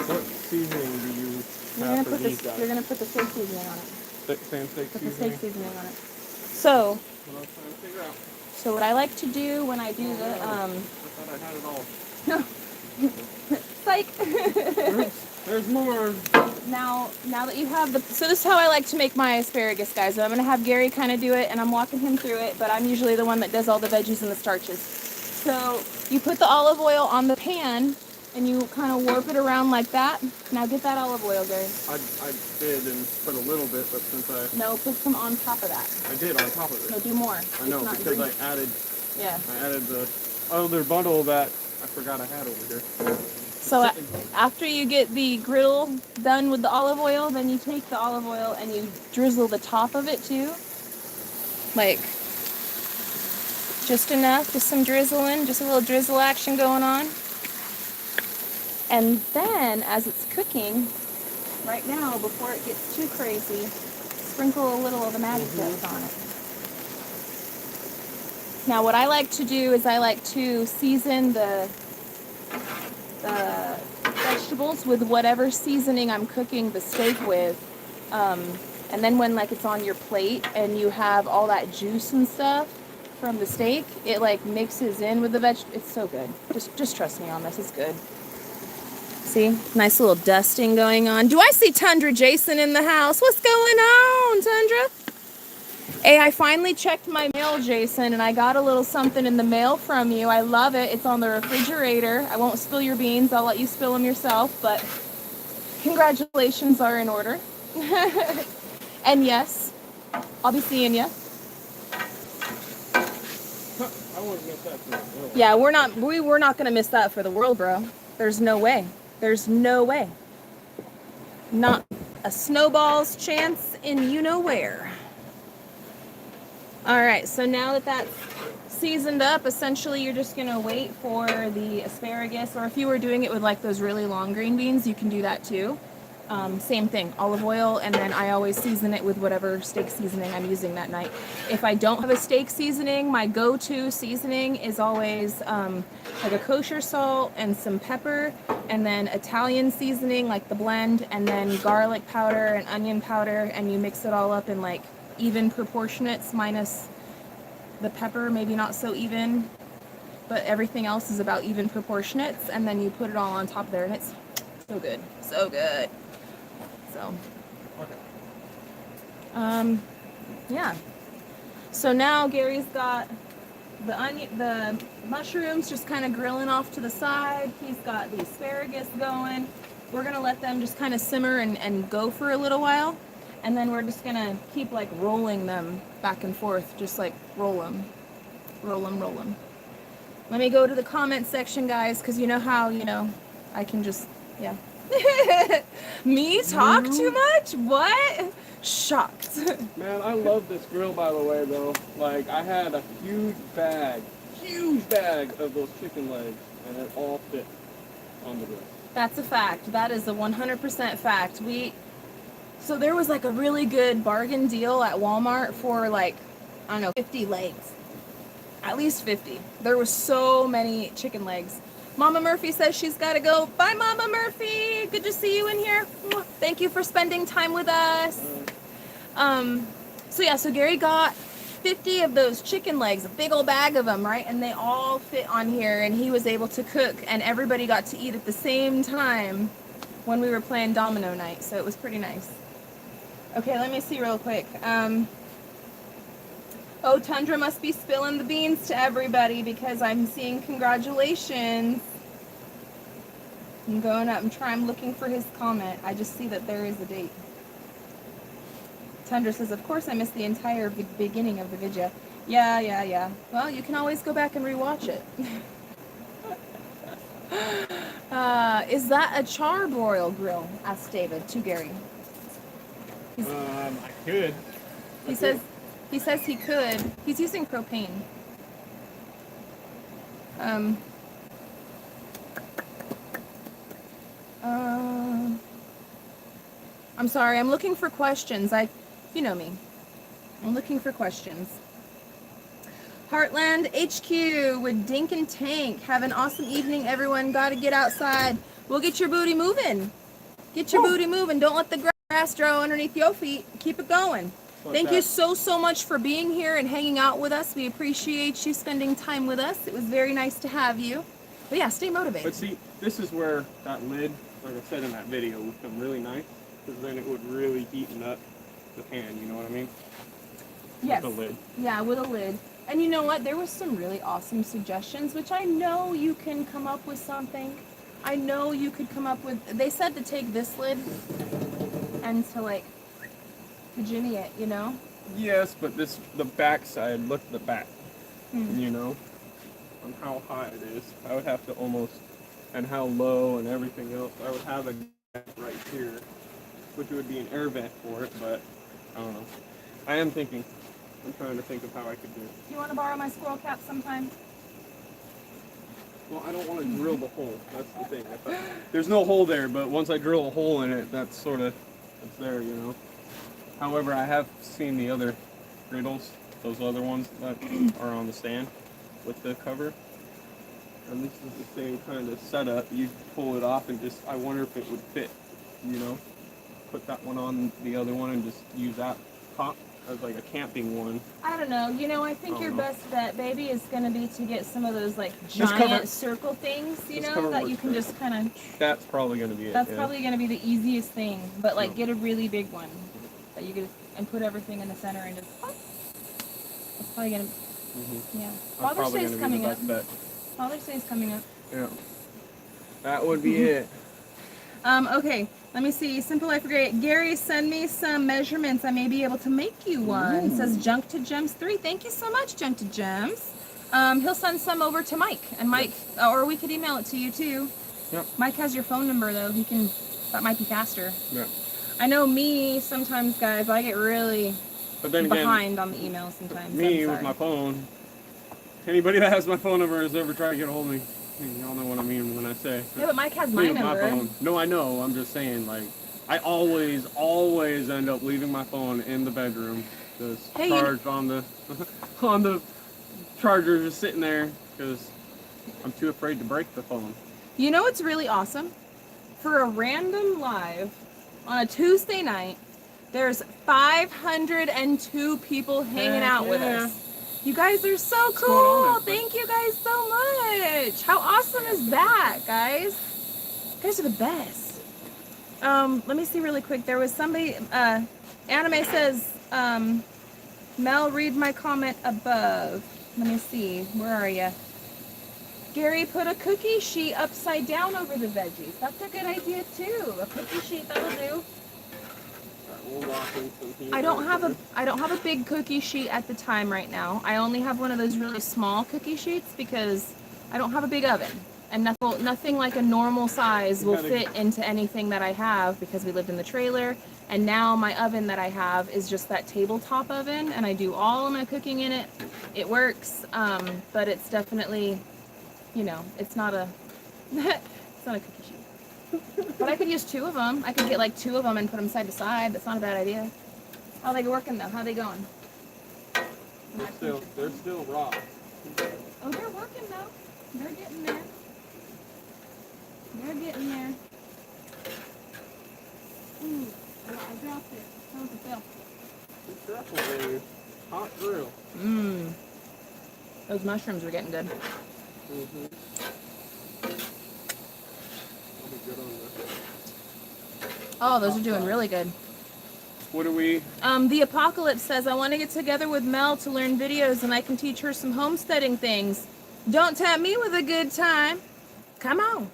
what seasoning do you You're have gonna for put these this. guys? You're gonna put the steak seasoning on it. Same steak Put the seasoning? steak seasoning on it. So, What I was trying to figure out. so what I like to do when I do the I thought I had it all. psych. There's more. Now that you have the, so this is how I like to make my asparagus, guys. I'm gonna have Gary kind of do it, and I'm walking him through it, but I'm usually the one that does all the veggies and the starches. So you put the olive oil on the pan, and you kind of warp it around like that. Now get that olive oil, Gary. I did and put a little bit, but since No, put some on top of that. I did on top of it. No, do more. I know, It's not because greasy. I added the other bundle that I forgot I had over here. So after you get the griddle done with the olive oil, then you take the olive oil and you drizzle the top of it too. Like, just enough, just some drizzling, just a little drizzle action going on. And then, as it's cooking, right now, before it gets too crazy, sprinkle a little of the Maggi Zest on it. Now, what I like to do is I like to season the vegetables with whatever seasoning I'm cooking the steak with. And then when like it's on your plate and you have all that juice and stuff from the steak, it like mixes in with the veg. It's so good. Just trust me on this. It's good. See, nice little dusting going on. Do I see Tundra Jason in the house? What's going on, Tundra? Hey, I finally checked my mail, Jason, and I got a little something in the mail from you. I love it. It's on the refrigerator. I won't spill your beans. I'll let you spill them yourself, but congratulations are in order. And yes, I'll be seeing you. I wouldn't miss that for the world. Yeah, we're not going to miss that for the world, bro. There's no way. There's no way. Not a snowball's chance in you know where. All right, so now that that's seasoned up, essentially you're just gonna wait for the asparagus, or if you were doing it with like those really long green beans, you can do that too. Same thing, olive oil, and then I always season it with whatever steak seasoning I'm using that night. If I don't have a steak seasoning, my go-to seasoning is always like a kosher salt and some pepper, and then Italian seasoning like the blend, and then garlic powder and onion powder, and you mix it all up in like even proportionates minus the pepper, maybe not so even, but everything else is about even proportionates, and then you put it all on top there, and it's so good, so good. So, yeah. So now Gary's got the mushrooms just kind of grilling off to the side. He's got the asparagus going. We're gonna let them just kind of simmer and go for a little while. And then we're just gonna keep like rolling them back and forth, just like roll them. Let me go to the comment section, guys, because you know how, I can just, yeah. Me talk too much? What? Shocked. Man, I love this grill, by the way, though. Like, I had a huge bag of those chicken legs, and it all fit on the grill. That's a fact. That is a 100% fact. So there was like a really good bargain deal at Walmart for like, I don't know, 50 legs. At least 50. There were so many chicken legs. Mama Murphy says she's got to go. Bye, Mama Murphy. Good to see you in here. Thank you for spending time with us. So Gary got 50 of those chicken legs, a big old bag of them, right? And they all fit on here, and he was able to cook, and everybody got to eat at the same time when we were playing domino night, so it was pretty nice. Okay, let me see real quick. Oh, Tundra must be spilling the beans to everybody because I'm seeing congratulations. I'm going up and I'm looking for his comment. I just see that there is a date. Tundra says, of course I missed the entire beginning of the video. Yeah. Well, you can always go back and rewatch it. Is that a charbroil grill? Asked David to Gary. I could. He says he could. He's using propane. I'm sorry, I'm looking for questions. You know me. I'm looking for questions. Heartland HQ with Dink and Tank. Have an awesome evening, everyone. Gotta get outside. We'll get your booty moving. Get your booty moving. Don't let the grass grow underneath your feet. Keep it going. Thank you so much for being here and hanging out with us. We appreciate you spending time with us. It was very nice to have you. But yeah, stay motivated. But see, this is where that lid, like I said in that video, would come really nice, because then it would really heaten up the pan, you know what I mean? Yes. With a lid. Yeah, with a lid. And you know what? There were some really awesome suggestions, which I know you can come up with something. I know you could come up with... They said to take this lid and to, like, jimmy it, you know? Yes, but the back side, look at the back, you know? On how high it is. I would have to almost... And how low and everything else. I would have a gap right here, which would be an air vent for it, but I don't know. I am thinking. I'm trying to think of how I could do it. Do you want to borrow my squirrel cap sometime? Well, I don't want to drill the hole. That's the thing. There's no hole there, but once I drill a hole in it, that's sort of, it's there, you know. However, I have seen the other griddles, those other ones that are on the stand with the cover. And this is the same kind of setup. You pull it off and just, I wonder if it would fit, you know. Put that one on the other one and just use that top as like a camping one. I don't know. You know, I think your best bet, baby, is going to be to get some of those like giant circle things, you know, that you can just kind of... That's probably going to be it. That's probably going to be the easiest thing. But like get a really big one that you could, and put everything in the center and just... That's probably going to... Yeah. Father's Day is coming up. Father's Day is coming up. Yeah. That would be it. Okay. Let me see. Simple Life Great. Gary, send me some measurements. I may be able to make you one. It says Junk to Gems 3. Thank you so much, Junk to Gems. He'll send some over to Mike, and Mike, or we could email it to you too. Yep. Mike has your phone number though. He can. That might be faster. Yeah. I know me sometimes, guys. I get really behind again, on the email sometimes. Me with my phone. Anybody that has my phone number has ever tried to get a hold of me. Y'all know what I mean when I say. Yeah, but Mike has my number. My phone. No, I know. I'm just saying, like, I always end up leaving my phone in the bedroom, just charged on the on the charger, just sitting there, because I'm too afraid to break the phone. You know what's really awesome? For a random live on a Tuesday night, there's 502 people hanging out with us. You guys are so cool. Thank you guys so much. How awesome is that, guys? You guys are the best. Let me see really quick. There was somebody, Anime says, Mel, read my comment above. Let me see. Where are you? Gary, put a cookie sheet upside down over the veggies. That's a good idea too. A cookie sheet, that'll do. I don't have a big cookie sheet at the time right now. I only have one of those really small cookie sheets because I don't have a big oven, and nothing like a normal size will fit into anything that I have because we lived in the trailer, and now my oven that I have is just that tabletop oven, and I do all of my cooking in it. It works, but it's definitely, you know, it's not a it's not a cookie sheet. But I could use two of them. I could get like two of them and put them side to side. That's not a bad idea. How are they working though? How are they going? They're still raw. Oh, they're working though. They're getting there. They're getting there. Ooh, I dropped it. How does it feel? It's definitely a hot grill. Mmm. Those mushrooms are getting good. Oh, those are doing really good. What do we? The Apocalypse says, I want to get together with Mel to learn videos and I can teach her some homesteading things. Don't tempt me with a good time. Come on.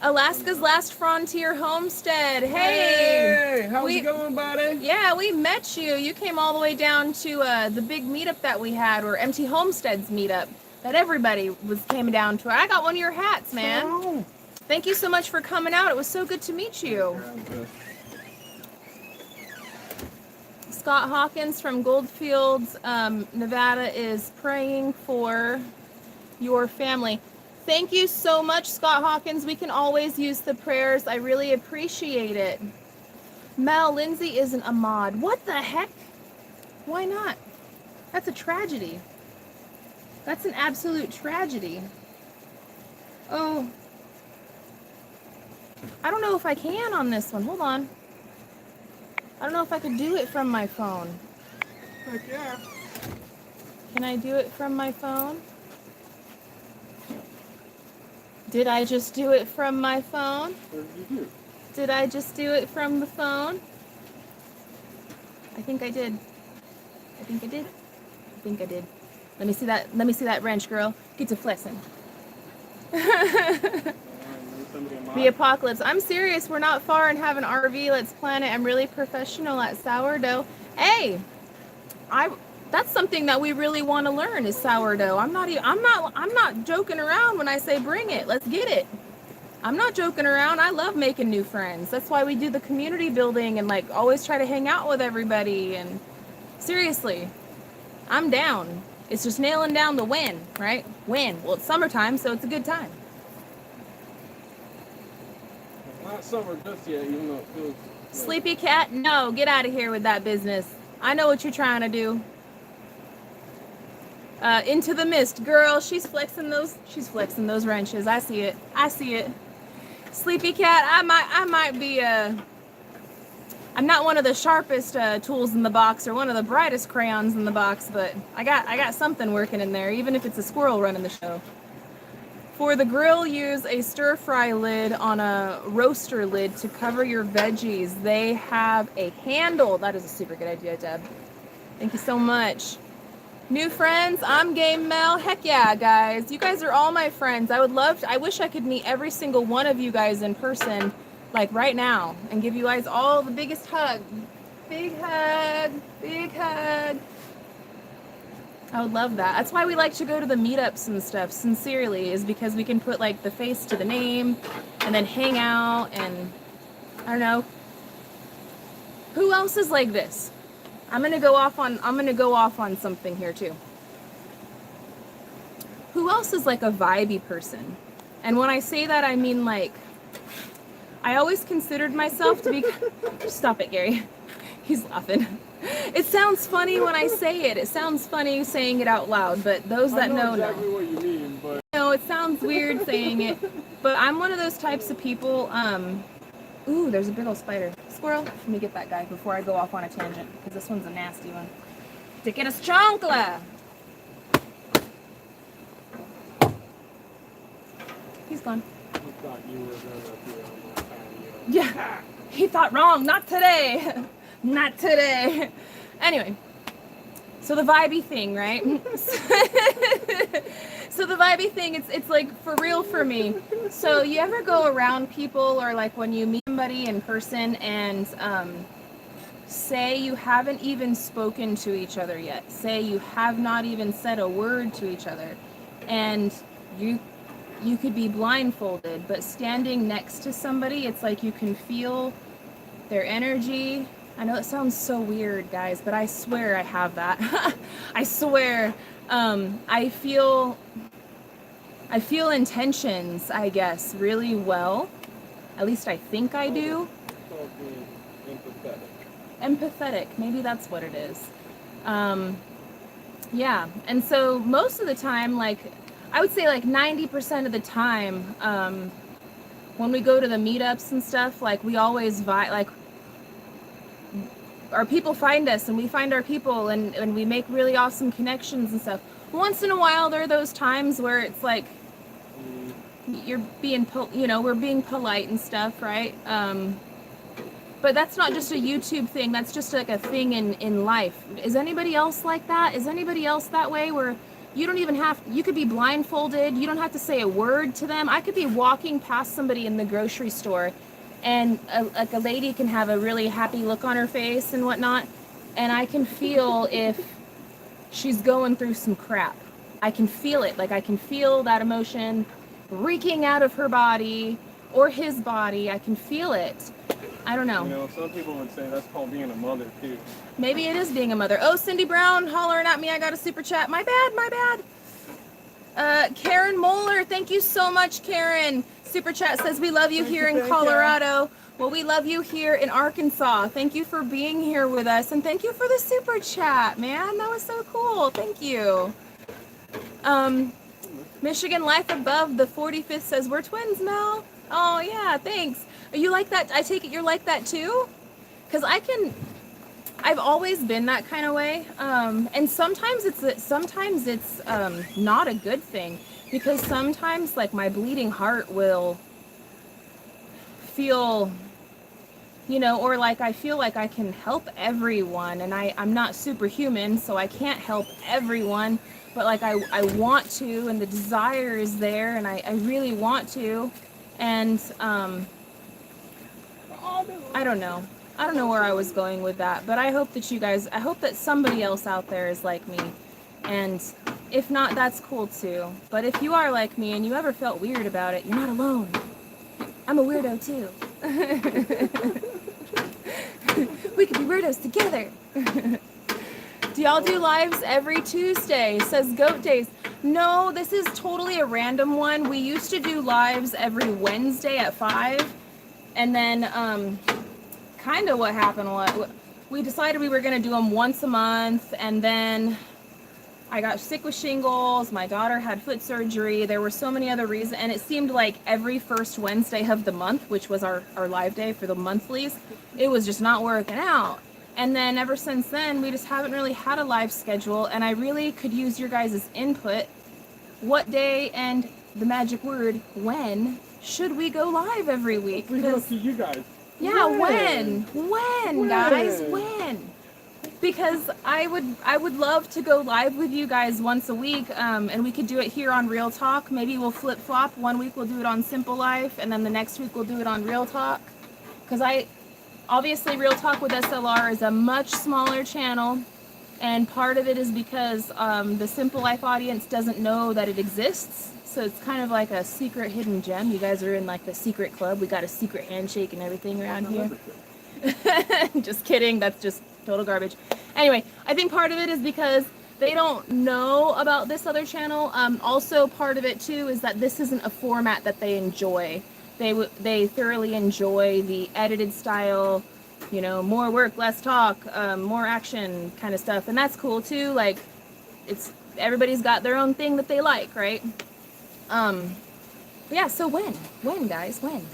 Alaska's Last Frontier Homestead. Hey, how's it going, buddy? Yeah, we met you. You came all the way down to the big meetup that we had, or Empty Homesteads meetup that everybody came down to. I got one of your hats, man. Oh. Thank you so much for coming out. It was so good to meet you. Scott Hawkins from Goldfields, Nevada is praying for your family. Thank you so much, Scott Hawkins. We can always use the prayers. I really appreciate it. Mel, Lindsay isn't a mod. What the heck? Why not? That's a tragedy. That's an absolute tragedy. Oh. I don't know if I can on this one. Hold on. I don't know if I could do it from my phone. Heck yeah. Can I do it from my phone? Did I just do it from my phone? What did you do? Did I just do it from the phone? I think I did. I think I did. I think I did. Let me see that. Let me see that wrench, girl. Get to flexing. The Apocalypse. I'm serious. We're not far and have an RV. Let's plan it. I'm really professional at sourdough. Hey, that's something that we really want to learn is sourdough. I'm not joking around when I say bring it. Let's get it. I'm not joking around. I love making new friends. That's why we do the community building and like always try to hang out with everybody. And seriously, I'm down. It's just nailing down the when, right? When? Well, it's summertime, so it's a good time. Not summer just yet, even though it feels like... Sleepy cat, no, get out of here with that business. I know what you're trying to do. Into the mist, girl. She's flexing those wrenches. I see it. I see it. Sleepy cat, I might be I'm not one of the sharpest tools in the box or one of the brightest crayons in the box, but I got something working in there, even if it's a squirrel running the show. For the grill, use a stir-fry lid on a roaster lid to cover your veggies. They have a handle. That is a super good idea, Deb. Thank you so much. New friends, I'm Game Mel. Heck yeah, guys. You guys are all my friends. I wish I could meet every single one of you guys in person, like right now, and give you guys all the biggest hug. Big hug. Big hug. I would love that. That's why we like to go to the meetups and stuff, sincerely, is because we can put like the face to the name and then hang out and I don't know. Who else is like this? I'm gonna go off on something here too. Who else is like a vibey person? And when I say that, I mean like I always considered myself to be Stop it, Gary. He's laughing. It sounds funny when I say it. It sounds funny saying it out loud, but those that know exactly what you mean, but no, it sounds weird saying it. But I'm one of those types of people. Ooh, there's a big old spider. Squirrel. Let me get that guy before I go off on a tangent, because this one's a nasty one. Te quieres chancla. He's gone. I thought you were gonna be on my patio. Yeah, he thought wrong. Not today. Not today. Anyway, so the vibey thing, right? So the vibey thing, it's like for real for me. So you ever go around people, or like when you meet somebody in person and say you haven't even spoken to each other yet, say you have not even said a word to each other, and you could be blindfolded, but standing next to somebody, it's like you can feel their energy. I know it sounds so weird, guys, but I swear I have that. I swear. I feel intentions, I guess, really well. At least I think I do. It's called being empathetic. Empathetic, maybe that's what it is. Yeah, and so most of the time, like, I would say like 90% of the time, when we go to the meetups and stuff, like we always like our people find us and we find our people and we make really awesome connections and stuff. Once in a while, there are those times where it's like you're being, we're being polite and stuff, right? But that's not just a YouTube thing. That's just like a thing in life. Is anybody else like that? Is anybody else that way where you don't even have, you could be blindfolded. You don't have to say a word to them. I could be walking past somebody in the grocery store and like a lady can have a really happy look on her face and whatnot. And I can feel if she's going through some crap. I can feel it. Like I can feel that emotion reeking out of her body or his body. I can feel it. I don't know. You know, some people would say that's called being a mother too. Maybe it is being a mother. Oh, Cindy Brown hollering at me. I got a super chat. My bad, my bad. Karen Moeller, thank you so much, Karen. Super chat says we love you here in Colorado. Well, we love you here in Arkansas. Thank you for being here with us, and thank you for the super chat, man. That was so cool. Thank you. Michigan Life Above the 45th says we're twins, Mel. Oh yeah, thanks. Are you like that? I take it you're like that too? Because I've always been that kind of way. And sometimes it's not a good thing, because sometimes like my bleeding heart will feel, you know, or like I feel like I can help everyone, and I'm not superhuman, so I can't help everyone, but like I want to, and the desire is there, and I really want to. And I don't know where I was going with that, but I hope that somebody else out there is like me, and if not, that's cool too. But if you are like me and you ever felt weird about it, you're not alone. I'm a weirdo too. We could be weirdos together. Do y'all do lives every Tuesday? Says Goat Days. No, this is totally a random one. We used to do lives every Wednesday at 5. And then kind of what happened was we decided we were going to do them once a month. And then I got sick with shingles. My daughter had foot surgery. There were so many other reasons. And it seemed like every first Wednesday of the month, which was our live day for the monthlies, it was just not working out. And then ever since then, we just haven't really had a live schedule, and I really could use your guys' input. What day and the magic word, when, should we go live every week? Leave it up to you guys. Yeah, when, guys, when? Because I would love to go live with you guys once a week, and we could do it here on Real Talk. Maybe we'll flip-flop. One week we'll do it on Simple Life, and then the next week we'll do it on Real Talk. Because obviously, Real Talk with SLR is a much smaller channel, and part of it is because the Simple Life audience doesn't know that it exists. So it's kind of like a secret hidden gem. You guys are in like the secret club. We got a secret handshake and everything around here. Just kidding. That's just total garbage. Anyway, I think part of it is because they don't know about this other channel. Also, part of it too is that this isn't a format that they enjoy. They thoroughly enjoy the edited style, you know, more work, less talk, more action kind of stuff. And that's cool too. Like, everybody's got their own thing that they like, right? Yeah, so when guys, when?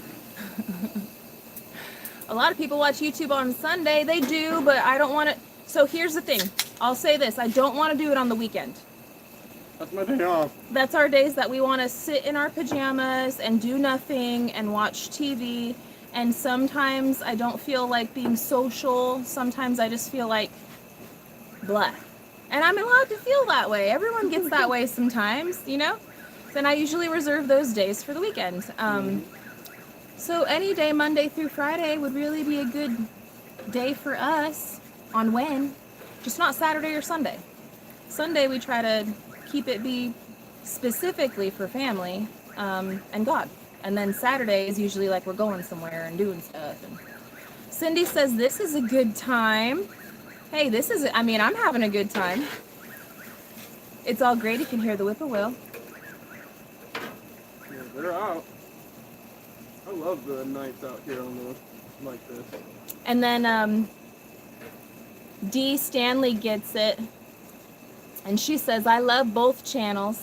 A lot of people watch YouTube on Sunday. They do, but I don't want to. So here's the thing. I'll say this. I don't want to do it on the weekend. That's my day off. That's our days that we want to sit in our pajamas and do nothing and watch TV. And sometimes I don't feel like being social. Sometimes I just feel like blah. And I'm allowed to feel that way. Everyone gets that way sometimes, you know? Then I usually reserve those days for the weekend. So any day, Monday through Friday, would really be a good day for us on when. Just not Saturday or Sunday. Sunday we try to keep it be specifically for family and God. And then Saturday is usually like we're going somewhere and doing stuff. And Cindy says this is a good time. Hey, I'm having a good time. It's all great. You can hear the whippoorwill. Yeah, they're out. I love the nights out here on the like this. And then D. Stanley gets it. And she says, I love both channels.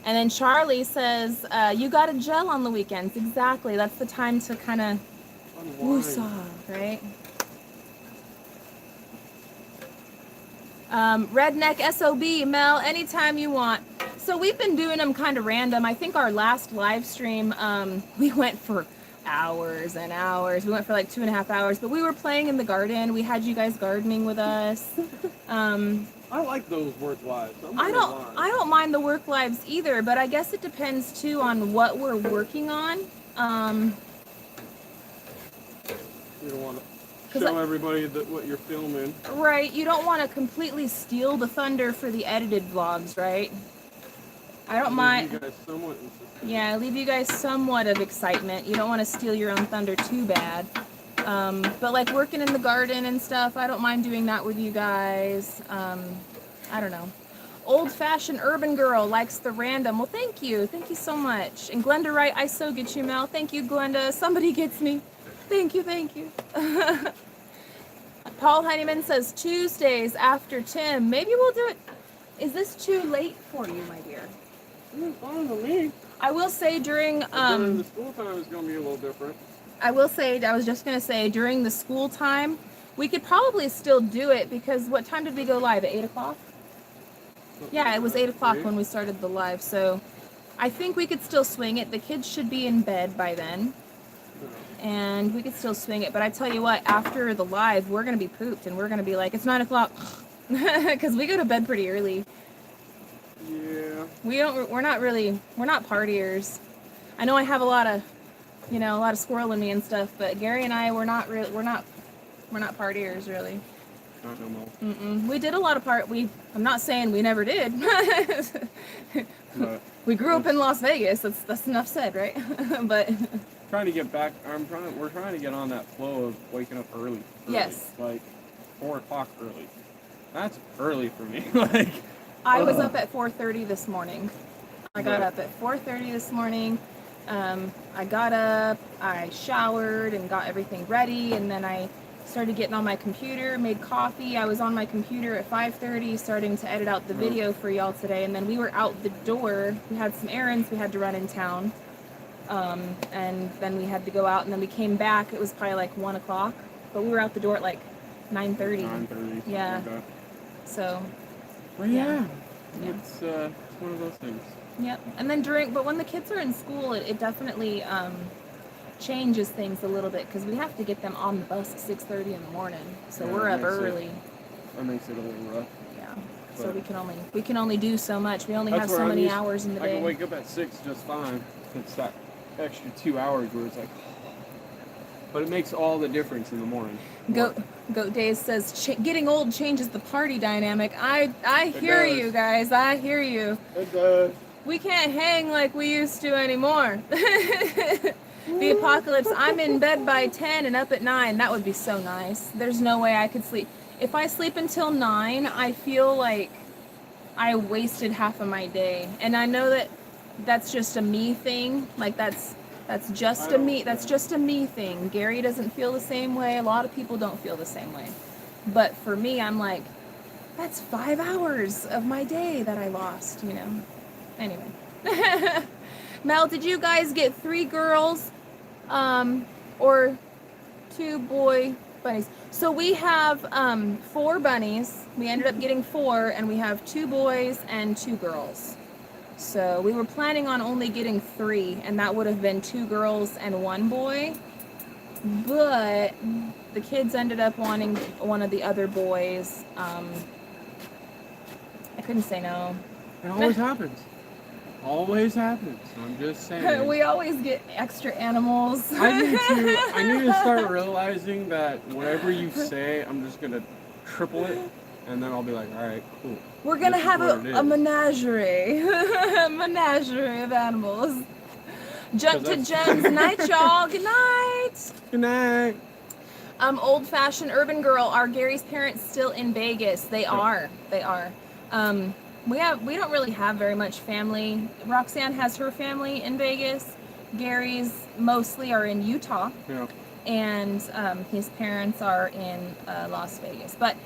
And then Charlie says, you got to gel on the weekends. Exactly. That's the time to kind of woosah, right? Redneck SOB, Mel, anytime you want. So we've been doing them kind of random. I think our last live stream, we went for hours and hours. We went for like 2.5 hours, but we were playing in the garden. We had you guys gardening with us. I like those work lives. I don't mind the work lives either, but I guess it depends too on what we're working on. You don't want to show everybody what you're filming. Right, you don't want to completely steal the thunder for the edited vlogs, right? I don't mind. You guys somewhat in suspense. Yeah, leave you guys somewhat of excitement. You don't want to steal your own thunder too bad. But like working in the garden and stuff, I don't mind doing that with you guys. I don't know. Old-fashioned urban girl likes the random. Well, thank you. Thank you so much. And Glenda Wright, I so get you, Mel. Thank you, Glenda. Somebody gets me. Thank you, thank you. Paul Heineman says Tuesdays after Tim. Maybe we'll do it. Is this too late for you, my dear? It's fine with me. I will say during the school time is going to be a little different. I will say, I was just going to say, during the school time, we could probably still do it because what time did we go live? At 8 o'clock? Yeah, it was 8 o'clock when we started the live, so I think we could still swing it. The kids should be in bed by then, and we could still swing it. But I tell you what, after the live, we're going to be pooped, and we're going to be like, it's 9 o'clock, because we go to bed pretty early. Yeah. We're not partiers. I know I have a lot of squirrel in me and stuff, but Gary and I, we're not partiers really. Not no more. We did a lot of I'm not saying we never did. We grew up in Las Vegas. That's enough said, right? But trying to get back. We're trying to get on that flow of waking up early. Yes. Like 4 o'clock early. That's early for me. Like. I was up at 4:30 this morning. I got up at 4:30 this morning. I got up, I showered and got everything ready, and then I started getting on my computer, made coffee. I was on my computer at 5:30 starting to edit out the video for y'all today, and then we were out the door. We had some errands we had to run in town, and then we had to go out, and then we came back. It was probably like 1 o'clock, but we were out the door at like 9:30. 9:30. Yeah. Like that. So. Well, yeah. It's one of those things. Yep. And then when the kids are in school, it definitely changes things a little bit because we have to get them on the bus at 6:30 in the morning. So we're up early. That makes it a little rough. Yeah. So we can only do so much. We only have so many hours in the day. I can wake up at 6 just fine. It's that extra 2 hours where it's like, but it makes all the difference in the morning. Goat Days says getting old changes the party dynamic. I hear you guys. I hear you. It does. We can't hang like we used to anymore. The apocalypse. I'm in bed by 10 and up at 9. That would be so nice. There's no way I could sleep. If I sleep until 9, I feel like I wasted half of my day. And I know that that's just a me thing. Like that's just a me thing. Gary doesn't feel the same way. A lot of people don't feel the same way. But for me, I'm like, that's 5 hours of my day that I lost, you know. Anyway. Mel, did you guys get 3 girls or 2 boy bunnies? So we have 4 bunnies. We ended up getting 4, and we have 2 boys and 2 girls. So we were planning on only getting 3, and that would have been 2 girls and 1 boy. But the kids ended up wanting one of the other boys. I couldn't say no. It always happens. Always happens. I'm just saying. We always get extra animals. I need to start realizing that whatever you say, I'm just gonna triple it, and then I'll be like, all right, cool. We're gonna have a menagerie, a menagerie of animals. Jump to Gems. Night, y'all. Good night. Good night. Old-fashioned urban girl. Are Gary's parents still in Vegas? They are. They are. We don't really have very much family. Roxanne has her family in Vegas. Gary's mostly are in Utah. Yeah. And his parents are in Las Vegas. But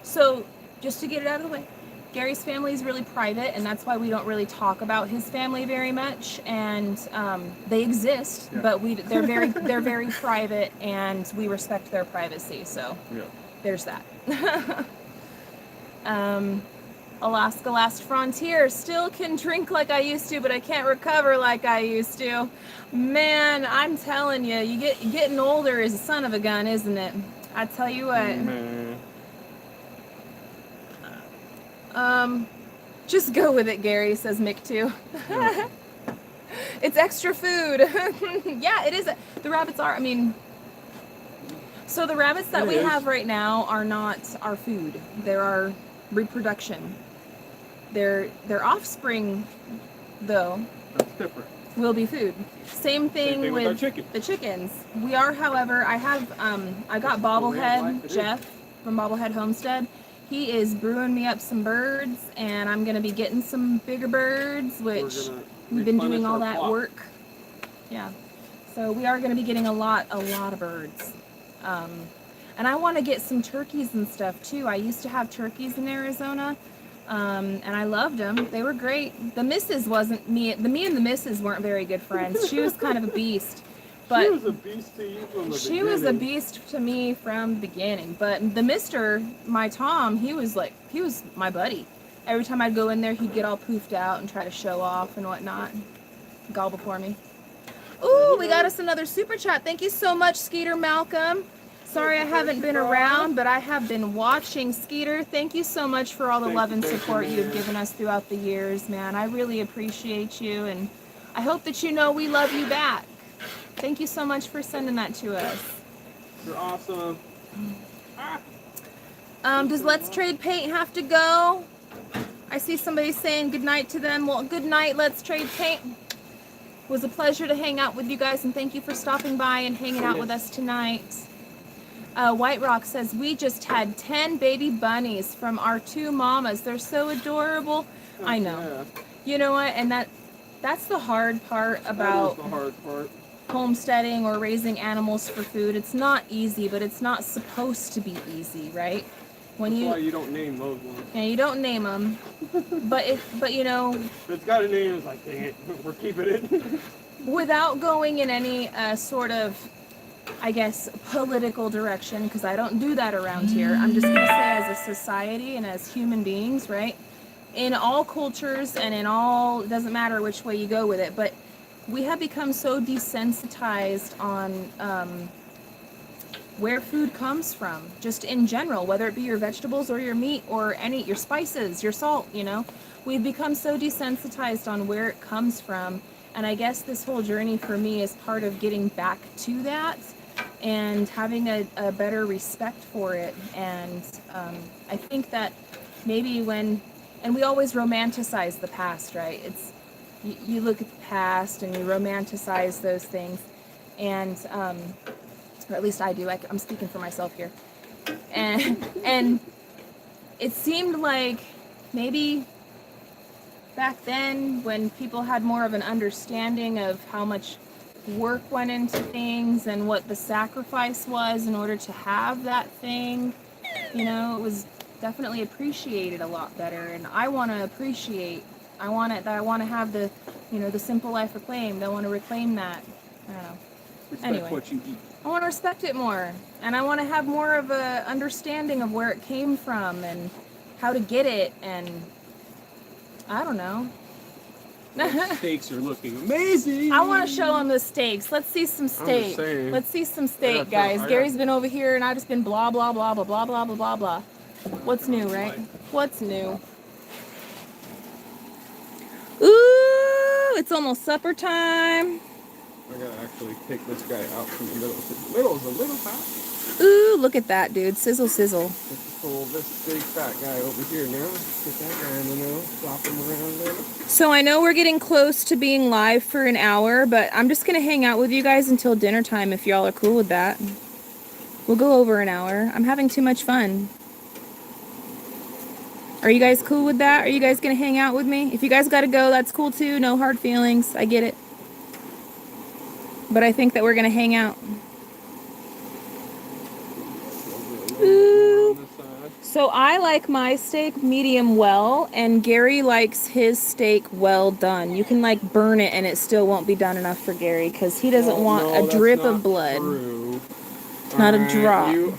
so just to get it out of the way, Gary's family is really private, and that's why we don't really talk about his family very much. And they exist, but they're very private, and we respect their privacy. So there's that. Alaska Last Frontier. Still can drink like I used to, but I can't recover like I used to. Man, I'm telling you, getting older is a son of a gun, isn't it? I tell you what. Just go with it, Gary, says Mick too. Yeah. It's extra food. Yeah, it is. The rabbits are, I mean, so the rabbits that we have right now are not our food. They're our reproduction. Their offspring, though, That's different. will be food. Same thing with our chickens. the chickens. We are, however, I got Bobblehead Jeff from Bobblehead Homestead. He is brewing me up some birds, and I'm gonna be getting some bigger birds, which we've been doing all that work. Yeah, so we are gonna be getting a lot of birds. And I want to get some turkeys and stuff too. I used to have turkeys in Arizona. And I loved them. They were great. The missus wasn't me. Me and the missus weren't very good friends. She was kind of a beast. But she was a beast to you from the beginning. She was a beast to me from the beginning. But the mister, my Tom, he was my buddy. Every time I'd go in there, he'd get all poofed out and try to show off and whatnot. Gobble for me. Ooh, we got us another super chat. Thank you so much, Skeeter Malcolm. Sorry I haven't been around, but I have been watching. Skeeter, thank you so much for all the love and support you've given us throughout the years, man. I really appreciate you, and I hope that you know we love you back. Thank you so much for sending that to us. You're awesome. Does Let's Trade Paint have to go? I see somebody saying good night to them. Well, good night, Let's Trade Paint. It was a pleasure to hang out with you guys, and thank you for stopping by and hanging out with us tonight. White Rock says, we just had 10 baby bunnies from our 2 mamas. They're so adorable. I know. Yeah. You know what? And that's the hard part about homesteading or raising animals for food. It's not easy, but it's not supposed to be easy, right? That's why you don't name those ones. Yeah, you don't name them. but you know, if it's got a name, it's like, dang it, we're keeping it. Without going in any sort of, I guess, political direction, because I don't do that around here. I'm just going to say as a society and as human beings, right? In all cultures and in all, it doesn't matter which way you go with it, but we have become so desensitized on where food comes from, just in general, whether it be your vegetables or your meat or your spices, your salt, you know? We've become so desensitized on where it comes from. And I guess this whole journey for me is part of getting back to that and having a better respect for it. And I think that maybe and we always romanticize the past, right? It's you look at the past and you romanticize those things. And, or at least I do, I'm speaking for myself here. And it seemed like maybe back then, when people had more of an understanding of how much work went into things and what the sacrifice was in order to have that thing, you know, it was definitely appreciated a lot better. And I want to appreciate, I want to have the, you know, the simple life reclaimed. I want to reclaim that. I don't know. Respect what you eat. I want to respect it more, and I want to have more of a understanding of where it came from and how to get it, and I don't know. The steaks are looking amazing. I want to show them the steaks. Let's see some steak. Let's see some steak, guys. Gary's been over here, and I've just been blah, blah, blah, blah, blah, blah, blah, blah, blah. What's new, right? What's new? Ooh, it's almost supper time. I gotta actually pick this guy out from the middle. The middle is a little hot. Ooh, look at that, dude. Sizzle, sizzle. Let's pull this big fat guy over here now. Get that guy in the middle. Flop him around there. So I know we're getting close to being live for an hour, but I'm just going to hang out with you guys until dinner time if y'all are cool with that. We'll go over an hour. I'm having too much fun. Are you guys cool with that? Are you guys going to hang out with me? If you guys got to go, that's cool too. No hard feelings. I get it. But I think that we're going to hang out. Ooh. So I like my steak medium well, and Gary likes his steak well done. You can like burn it and it still won't be done enough for Gary because he doesn't want a drip of blood. True. Not a drop.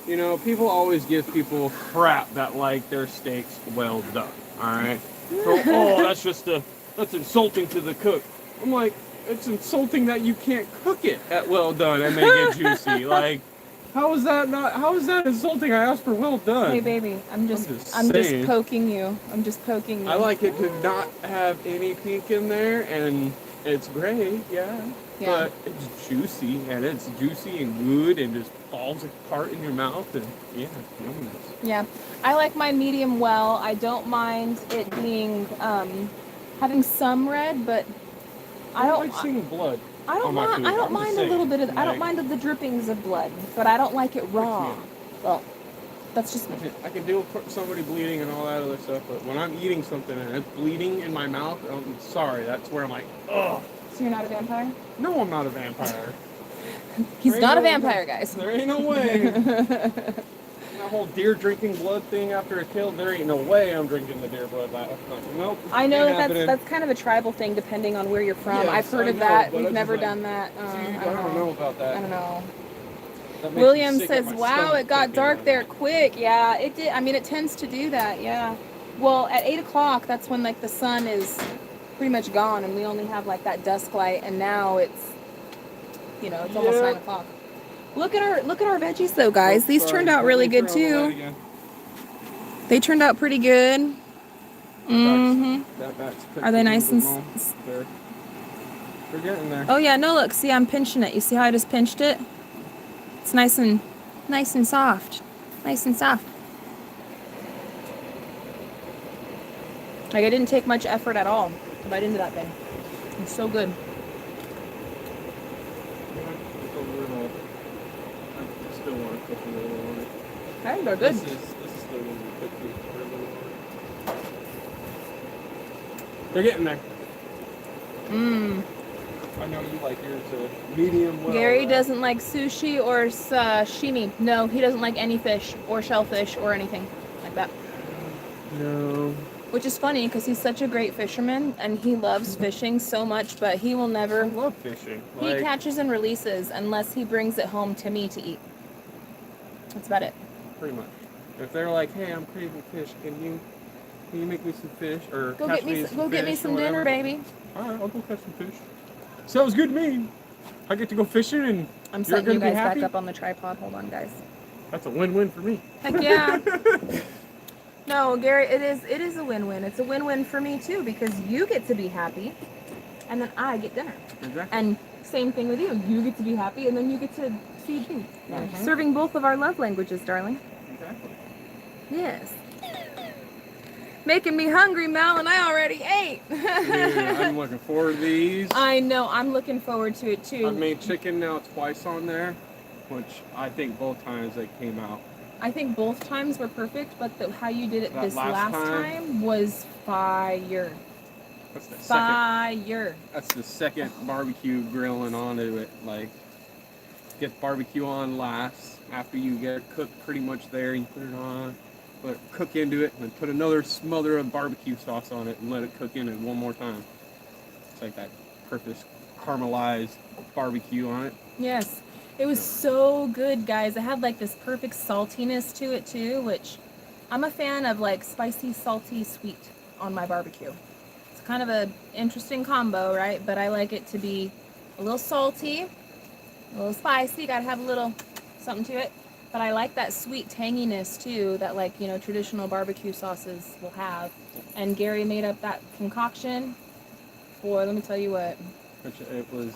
You know, people always give people crap that like their steaks well done. All right. So, oh, that's insulting to the cook. I'm like, it's insulting that you can't cook it at well done and make it juicy. Like, how is that insulting? I asked for well done. Hey baby, I'm just saying. poking you. I'm just poking you. I like it to not have any pink in there, and it's gray, yeah. But it's juicy, and it's juicy and good, and just falls apart in your mouth, and yeah, it's yumminess. Yeah, I like my medium well. I don't mind it being having some red, but I don't like seeing blood. I don't mind a little bit of. I don't mind the drippings of blood, but I don't like it raw. Well, that's just me. I can deal with somebody bleeding and all that other stuff, but when I'm eating something and it's bleeding in my mouth, I'm sorry. That's where I'm like, ugh. So you're not a vampire? No, I'm not a vampire. He's not a vampire, guys. There ain't no way. That whole deer drinking blood thing after a kill, there ain't no way I'm drinking the deer blood. Nope. I know that's kind of a tribal thing depending on where you're from. Yes, I've heard of that. We've never done that. I don't know about that. I don't know. William says, wow, it got dark there quick. Yeah, it did. I mean, it tends to do that, yeah. Well, at 8 o'clock, that's when like the sun is pretty much gone and we only have like that dusk light, and now it's, you know, it's almost 9 o'clock. Look at our veggies though, guys. These turned out really good too. They turned out pretty good. Mm-hmm. Are they nice and They're getting there. Oh yeah, no, look, see, I'm pinching it. You see how I just pinched it? It's nice and soft. Nice and soft. Like I didn't take much effort at all to bite into that thing. It's so good. I still want to cook a little on it. Okay, they're good. This is still going to be cooked for a little while. They're getting there. Mmm. I know you like yours medium well. Gary doesn't like sushi or sashimi. No, he doesn't like any fish or shellfish or anything like that. No. Which is funny because he's such a great fisherman and he loves fishing so much, but he will never. I love fishing. He catches and releases unless he brings it home to me to eat. That's about it. Pretty much. If they're like, hey, I'm craving fish, can you make me some fish or go get me some dinner, baby. All right, I'll go catch some fish. Sounds good to me. I get to go fishing and I'm setting you guys back up on the tripod. Hold on, guys. That's a win-win for me. Heck yeah. No, Gary, it is a win-win. It's a win-win for me too because you get to be happy, and then I get dinner. Exactly. And same thing with you. You get to be happy, and then you get to feed me. Mm-hmm. Serving both of our love languages, darling. Exactly. Yes. Making me hungry, Mal, and I already ate. Dude, I'm looking forward to these. I know. I'm looking forward to it too. I've made chicken now twice on there, which I think both times they came out. I think both times were perfect, but how you did it this last time was fire. That's the fire. That's the second barbecue grilling onto it. Like, get barbecue on last. After you get it cooked pretty much there, you put it on. Cook into it, and then put another smother of barbecue sauce on it and let it cook in it one more time. It's like that perfect caramelized barbecue on it. Yes. It was so good, guys. It had like this perfect saltiness to it too, which I'm a fan of, like spicy, salty, sweet on my barbecue. It's kind of an interesting combo, right? But I like it to be a little salty, a little spicy, gotta have a little something to it. But I like that sweet tanginess too that, like, you know, traditional barbecue sauces will have. And Gary made up that concoction. Boy, let me tell you what.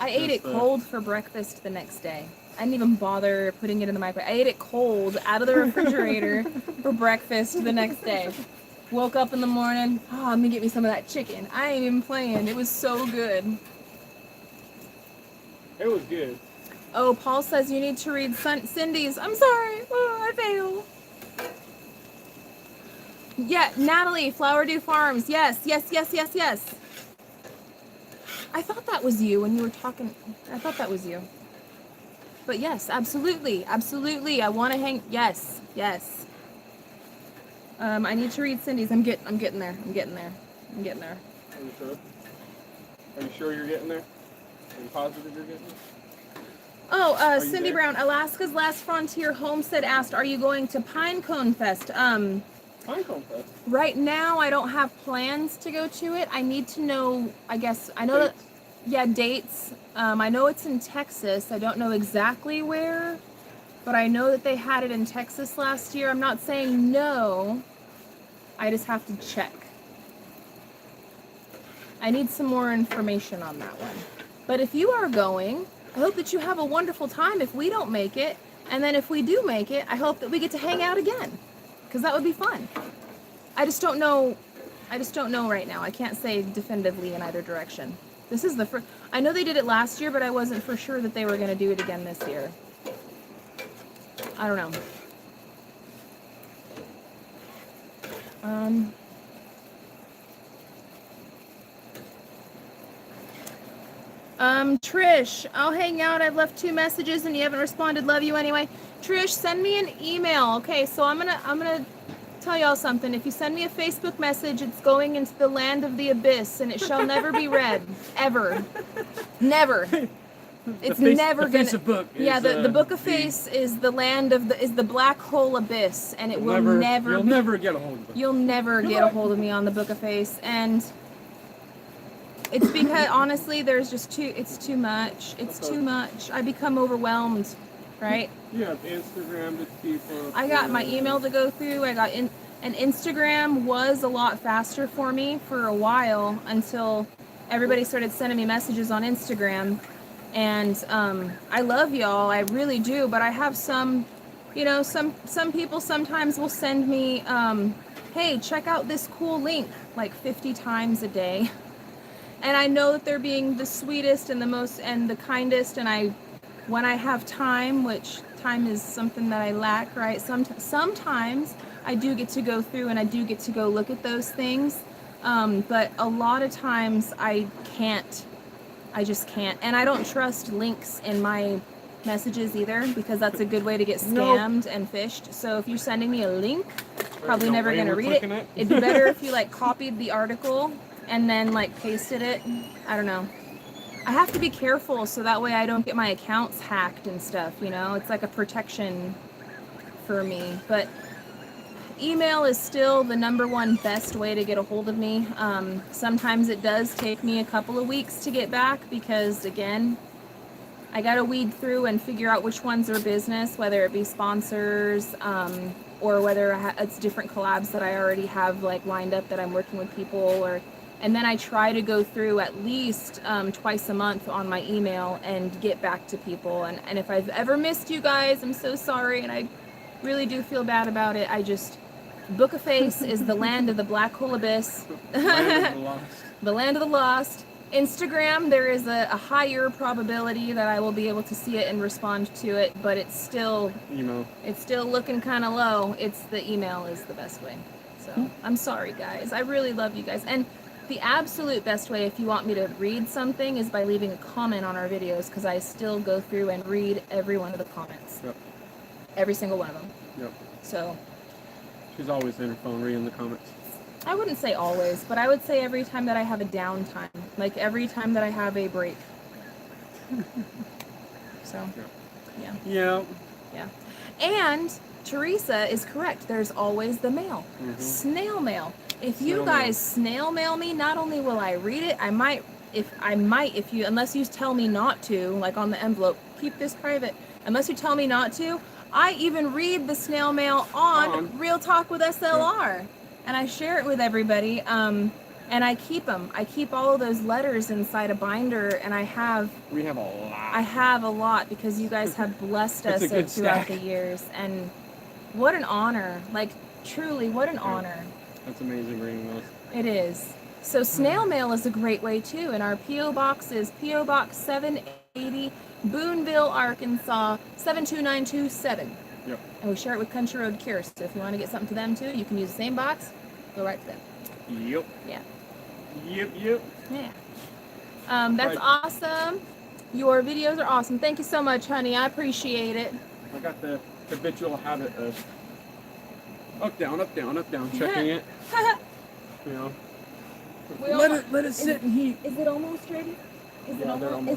I ate it cold for breakfast the next day. I didn't even bother putting it in the microwave. I ate it cold out of the refrigerator for breakfast the next day. Woke up in the morning, oh, let me get me some of that chicken. I ain't even playing. It was so good. It was good. Oh, Paul says you need to read Cindy's. I'm sorry. Oh, I failed. Yeah, Natalie, Flower Dew Farms. Yes. I thought that was you when you were talking. I thought that was you. But yes, absolutely. I want to hang. Yes. I need to read Cindy's. I'm getting there. Are you sure? Are you sure you're getting there? Are you positive you're getting there? Oh, Are you Cindy there? Brown, Alaska's Last Frontier Homestead asked, are you going to Pinecone Fest? Pinecone Fest. Right now, I don't have plans to go to it. I need to know, I guess, I know Dates. that, yeah, dates. I know it's in Texas. I don't know exactly where, but I know that they had it in Texas last year. I'm not saying no. I just have to check. I need some more information on that one. But if you are going, I hope that you have a wonderful time if we don't make it. And then if we do make it, I hope that we get to hang out again, because that would be fun. I just don't know right now. I can't say definitively in either direction. This is the first. I know they did it last year, but I wasn't for sure that they were going to do it again this year. I don't know. Trish, I'll hang out. I've left 2 messages and you haven't responded. Love you anyway. Trish, send me an email. Okay, so I'm gonna tell y'all something. If you send me a Facebook message, it's going into the land of the abyss and it shall never be read. Ever. Never. It's never gonna. The book of face is the land of the black hole abyss, and it will never. You'll never get a hold of it. You'll never get a hold of me on the book of face, and it's because honestly, there's just too. It's too much. It's too much. I become overwhelmed, right? You have Instagram to keep up. I got my email to go through. And Instagram was a lot faster for me for a while until everybody started sending me messages on Instagram. And I love y'all, I really do, but I have some people sometimes will send me, hey, check out this cool link, like 50 times a day. And I know that they're being the sweetest and the most and the kindest, and when I have time, which time is something that I lack, right? Sometimes I do get to go through and I do get to go look at those things, but a lot of times I can't. I just can't. And I don't trust links in my messages either, because that's a good way to get scammed and phished. So if you're sending me a link, probably never going to read it. It'd be better if you like copied the article and then like pasted it. I don't know. I have to be careful so that way I don't get my accounts hacked and stuff, It's like a protection for me. But email is still the #1 best way to get a hold of me. Sometimes it does take me a couple of weeks to get back because, again, I gotta weed through and figure out which ones are business, whether it be sponsors or whether it's different collabs that I already have like lined up that I'm working with people. And then I try to go through at least twice a month on my email and get back to people. And if I've ever missed you guys, I'm so sorry, and I really do feel bad about it. Book of Face is the land of the black hole abyss. The land of the lost. Instagram, there is a higher probability that I will be able to see it and respond to it, but it's still email. It's still looking kind of low. The email is the best way. So I'm sorry, guys. I really love you guys. And the absolute best way, if you want me to read something, is by leaving a comment on our videos, because I still go through and read every one of the comments. Yep. Every single one of them. Yep. So. She's always in her phone reading the comments. I wouldn't say always, but I would say every time that I have a downtime, like every time that I have a break. So, yeah. And Teresa is correct. There's always the mail. Mm-hmm. Snail mail. If you guys snail mail me, not only will I read it, unless you tell me not to, like on the envelope, keep this private. Unless you tell me not to, I even read the snail mail on Real Talk with SLR, and I share it with everybody, and I keep them. I keep all of those letters inside a binder, and we have a lot. I have a lot because you guys have blessed us throughout the years, and what an honor. Like, truly, what an honor. That's amazing reading those. It is. So snail mail is a great way, too, and our P.O. Box is P.O. Box 780, Booneville, Arkansas, 72927. Yep. And we share it with Country Road Cure, so if you want to get something to them too, you can use the same box, go right to them. Yep. Yeah. Yep. Yeah. That's awesome. Your videos are awesome. Thank you so much, honey. I appreciate it. I got the habitual habit of up, down, checking it. Let it sit and heat. Is it almost ready? Is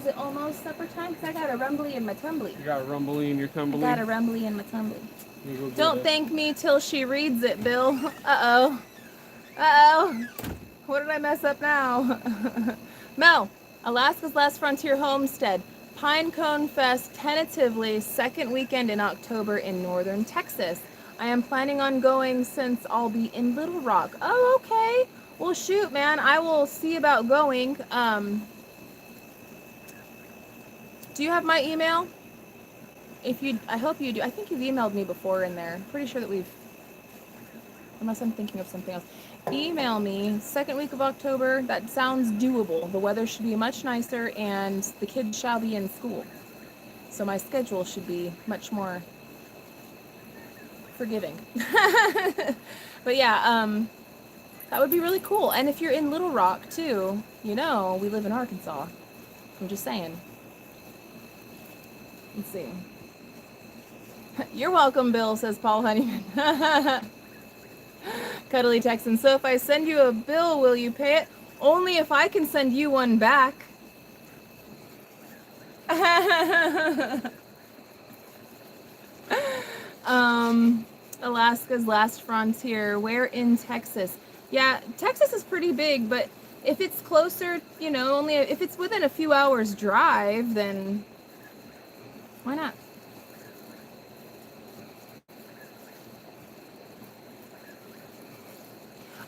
it almost supper time? 'Cause I got a rumbly in my tumbly. You got a rumbly in your tumbly? I got a rumbly in my tumbly. Go Don't thank me till she reads it, Bill. Uh-oh. Uh-oh. What did I mess up now? Mel, Alaska's Last Frontier Homestead. Pinecone Fest, tentatively second weekend in October in northern Texas. I am planning on going since I'll be in Little Rock. Oh, okay. Well, shoot, man. I will see about going. Do you have my email? I hope you do. I think you've emailed me before in there. Pretty sure that unless I'm thinking of something else. Email me second week of October. That sounds doable. The weather should be much nicer and the kids shall be in school. So my schedule should be much more forgiving. But yeah, that would be really cool. And if you're in Little Rock too, we live in Arkansas. I'm just saying. Let's see. You're welcome, Bill, says Paul Honeyman. Cuddly Texan. So if I send you a bill, will you pay it? Only if I can send you one back. Alaska's Last Frontier. Where in Texas? Yeah, Texas is pretty big, but if it's closer, only if it's within a few hours drive, then why not?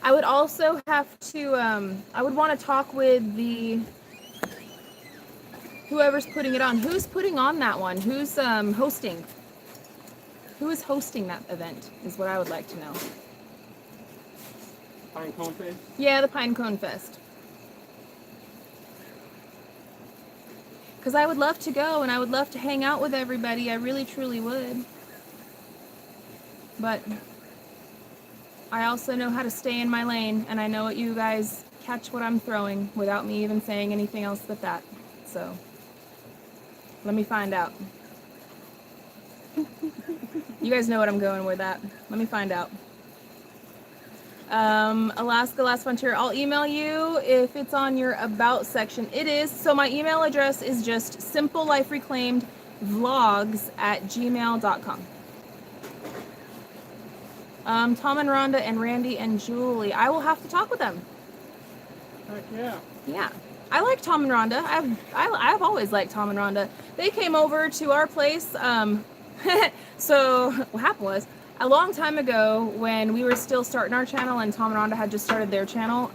I would also have to, I would want to talk with whoever's putting it on. Who's putting on that one? Who's hosting? Who is hosting that event is what I would like to know. Pinecone Fest? Yeah, the Pinecone Fest. Because I would love to go and I would love to hang out with everybody. I really, truly would. But I also know how to stay in my lane, and I know what you guys catch what I'm throwing without me even saying anything else but that. So, let me find out. You guys know what I'm going with that. Let me find out. Alaska Last Frontier, I'll email you if it's on your About section. It is. So my email address is just SimpleLifeReclaimedVlogs@gmail.com. Tom and Rhonda and Randy and Julie. I will have to talk with them. Heck yeah. Yeah. I like Tom and Rhonda. I've always liked Tom and Rhonda. They came over to our place. So what happened was a long time ago when we were still starting our channel and Tom and Rhonda had just started their channel,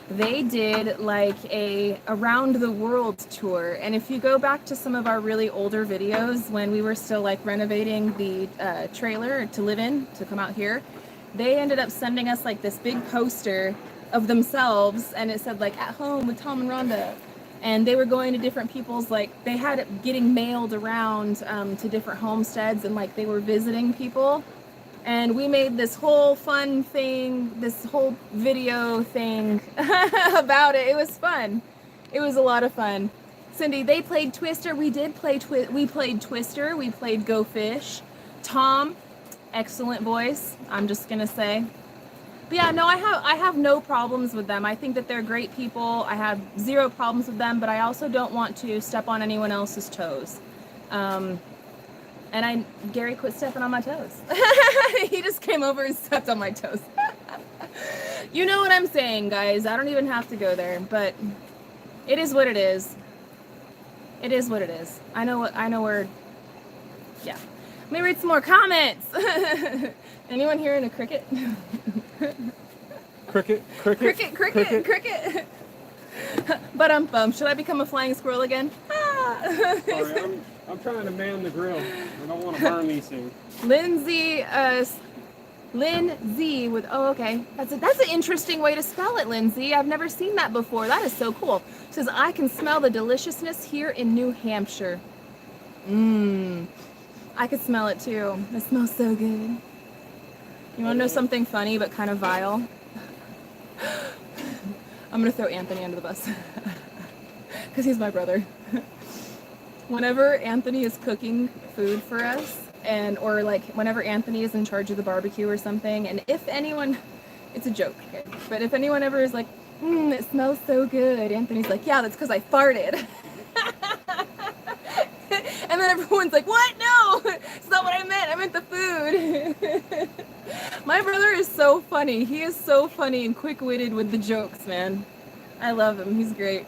they did like a around the world tour. And if you go back to some of our really older videos when we were still like renovating the trailer to live in, to come out here, they ended up sending us like this big poster of themselves and it said like at home with Tom and Rhonda. And they were going to different people's, like they had it getting mailed around to different homesteads and like they were visiting people. And we made this whole fun thing, this whole video thing about it. It was fun. It was a lot of fun. Cindy, they played Twister. We did play we played Twister. We played Go Fish. Tom, excellent voice, I'm just gonna say. But yeah, no, I have no problems with them. I think that they're great people. I have zero problems with them, but I also don't want to step on anyone else's toes. And Gary quit stepping on my toes. He just came over and stepped on my toes. You know what I'm saying, guys. I don't even have to go there, but it is what it is. It is what it is. I know where, yeah. Let me read some more comments. Anyone hearing a cricket? Cricket. But should I become a flying squirrel again? Sorry, I'm trying to man the grill. I don't want to burn these things. Lindsay with, oh, okay. That's an interesting way to spell it, Lindsay. I've never seen that before. That is so cool. It says, I can smell the deliciousness here in New Hampshire. I could smell it too. It smells so good. You want to know something funny but kind of vile? I'm going to throw Anthony under the bus. Because he's my brother. Whenever Anthony is cooking food for us, or like whenever Anthony is in charge of the barbecue or something, and if anyone, it's a joke, okay? But if anyone ever is like, It smells so good. Anthony's like, yeah, that's because I farted. And then everyone's like, what? No, it's not what I meant. I meant the food. My brother is so funny. He is so funny and quick-witted with the jokes, man. I love him. He's great.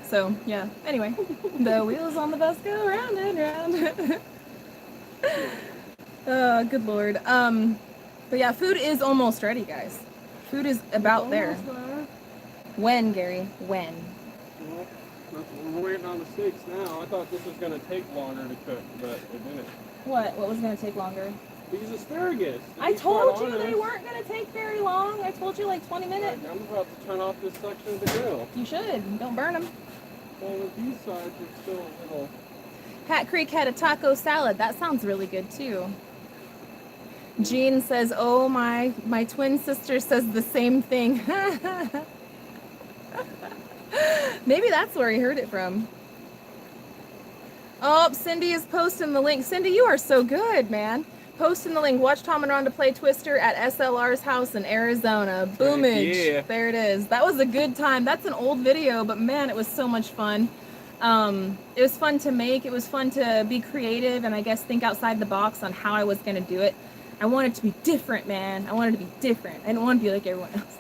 So, yeah. Anyway, the wheels on the bus go round and round. Oh, good Lord. But yeah, food is almost ready, guys. Food is about there. When, Gary? When? Well, we're waiting on the steaks now. I thought this was going to take longer to cook, but it didn't. What? What was going to take longer? These asparagus. I told you they weren't going to take very long. I told you like 20 minutes. I'm about to turn off this section of the grill. You should. Don't burn them. Well, these sides are still a little... Hat Creek had a taco salad. That sounds really good too. Jean says, oh, my twin sister says the same thing. Maybe that's where he heard it from. Oh, Cindy is posting the link. Cindy, you are so good, man. Posting the link. Watch Tom and Rhonda play Twister at SLR's house in Arizona. Boomage. Yeah. There it is. That was a good time. That's an old video, but man, it was so much fun. It was fun to make. It was fun to be creative and I guess think outside the box on how I was going to do it. I wanted it to be different, man. I wanted it to be different. I didn't want to be like everyone else.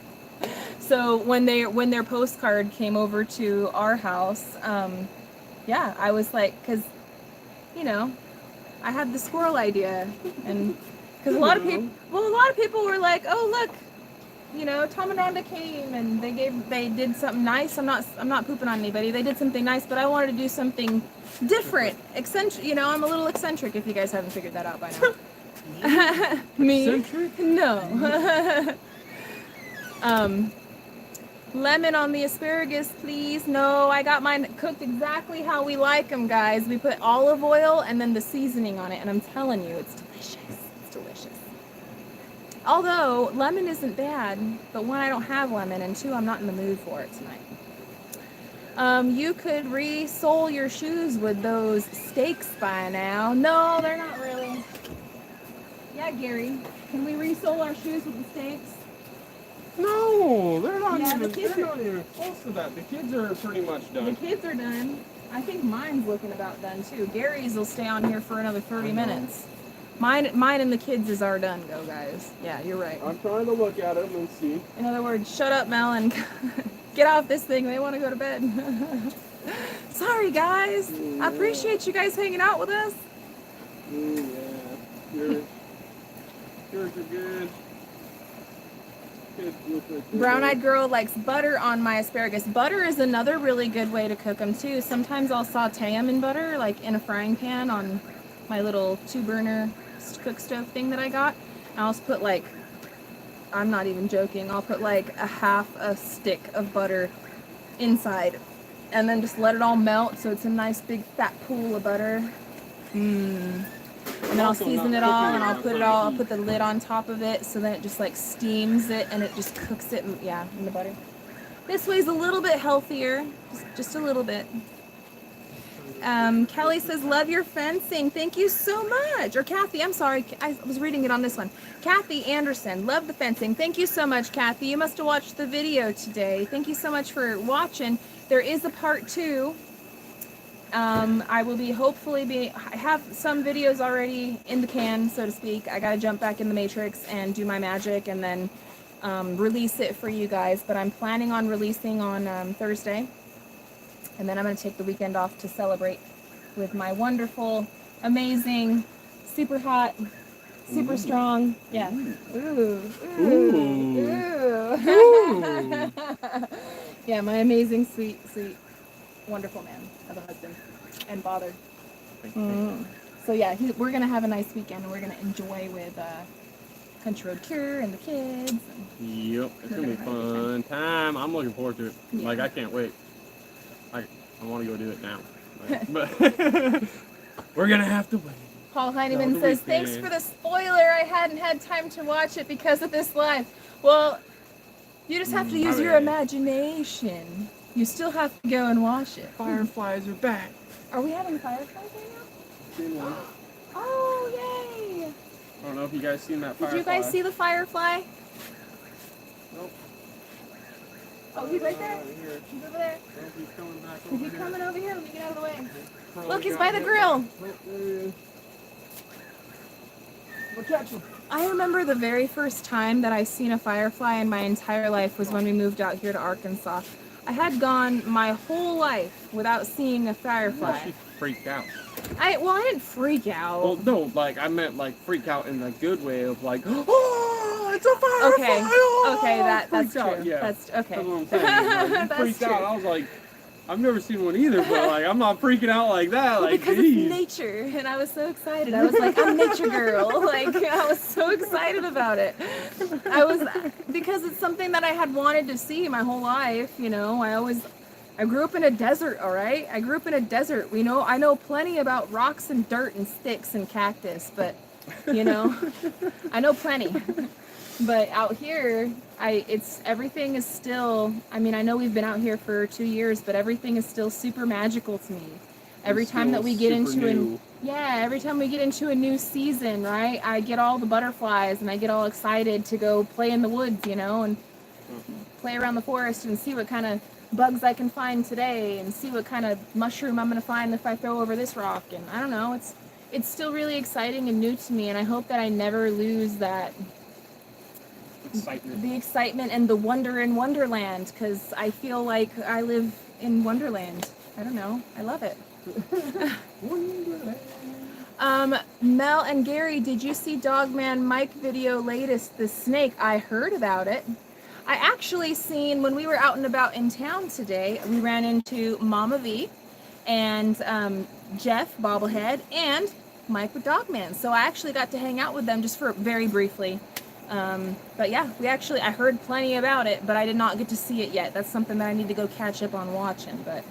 So when their postcard came over to our house, yeah, I was like, because, you know, I had the squirrel idea, and because a lot of people were like, oh look, you know, Tom and Rhonda came and they did something nice. I'm not pooping on anybody. They did something nice, but I wanted to do something different, eccentric. You know, I'm a little eccentric. If you guys haven't figured that out by now. Me? Eccentric? No. Lemon on the asparagus, please. No, I got mine cooked exactly how we like them, guys. We put olive oil and then the seasoning on it, and I'm telling you, it's delicious. It's delicious. Although, lemon isn't bad, but one, I don't have lemon, and two, I'm not in the mood for it tonight. You could re-sole your shoes with those steaks by now. No, they're not really. Yeah, Gary, can we re-sole our shoes with the steaks? No, they're not Yeah, even close to that. The kids are pretty much done. The kids are done. I think mine's looking about done too. Gary's will stay on here for another 30 minutes. Mine and the kids are done, go guys. Yeah, you're right. I'm trying to look at them and see. In other words, shut up, Mel, and get off this thing. They want to go to bed. Sorry, guys. I appreciate you guys hanging out with us. Yeah. Yours are good. Brown-eyed girl likes butter on my asparagus. Butter is another really good way to cook them too. Sometimes I'll saute them in butter, like in a frying pan on my little 2-burner cook stove thing that I got. And I'll just put like, I'm not even joking, I'll put like a half a stick of butter inside and then just let it all melt so it's a nice big fat pool of butter. And then I'll season it all, and I'll put the lid on top of it, so then it just like steams it, and it just cooks it, in the butter. This way's a little bit healthier, just a little bit. Kelly says, love your fencing. Thank you so much. Or Kathy, I'm sorry, I was reading it on this one. Kathy Anderson, love the fencing. Thank you so much, Kathy. You must have watched the video today. Thank you so much for watching. There is a part 2. I will be I have some videos already in the can, so to speak. I gotta jump back in the Matrix and do my magic and then release it for you guys. But I'm planning on releasing on Thursday. And then I'm gonna take the weekend off to celebrate with my wonderful, amazing, super hot, super strong, yeah. Yeah, my amazing, sweet, wonderful man of a husband and father. So yeah, we're gonna have a nice weekend and we're gonna enjoy with Country Road Cure and the kids. Yep, it's gonna be a fun time. I'm looking forward to it. Yeah. Like, I can't wait. I want to go do it now. But we're gonna have to wait. Paul Heineman says, thanks for the spoiler. I hadn't had time to watch it because of this live. Well, you just have to use your imagination. You still have to go and watch it. Fireflies are back. Are we having fireflies right now? Oh, yay! I don't know if you guys seen that firefly. Did you guys see the firefly? Nope. Oh, he's right there. Here. He's over there. Oh, he's coming back Is over he here. coming over here? Let me get out of the way. Probably Look, he's got by the him. grill. Oh, there he is. We'll catch him. I remember the very first time that I seen a firefly in my entire life was when we moved out here to Arkansas. I had gone my whole life without seeing a firefly. She freaked out. I didn't freak out. Well, no, like I meant like freak out in the good way of like, oh, it's a firefly. Okay, Oh, okay, that's freaked true. out. Yeah, That's okay. that's what I'm saying. Like, you That's freaked true. out. I was like, I've never seen one either, but like I'm not freaking out like that. Well, Like, because geez. it's nature, and I was so excited. I was like, I'm nature girl. Like, I was so excited about it. Because it's something that I had wanted to see my whole life. You know, I grew up in a desert. All right, I grew up in a desert. I know plenty about rocks and dirt and sticks and cactus, but you know, I know plenty. But out here, everything is still, I mean, I know we've been out here for 2 years, but everything is still super magical to me. Every time that we get into every time we get into a new season, right? I get all the butterflies and I get all excited to go play in the woods, you know, and play around the forest and see what kind of bugs I can find today and see what kind of mushroom I'm going to find if I throw over this rock. And I don't know, it's still really exciting and new to me, and I hope that I never lose that Excitement. the excitement and the wonder in Wonderland, because I feel like I live in Wonderland. I don't know. I love it. Mel and Gary, did you see Dogman Mike video latest, the snake? I heard about it. I actually seen, when we were out and about in town today, we ran into Mama V and Jeff Bobblehead and Mike with Dogman. So I actually got to hang out with them just for very briefly. But yeah, I heard plenty about it, but I did not get to see it yet. That's something that I need to go catch up on watching, but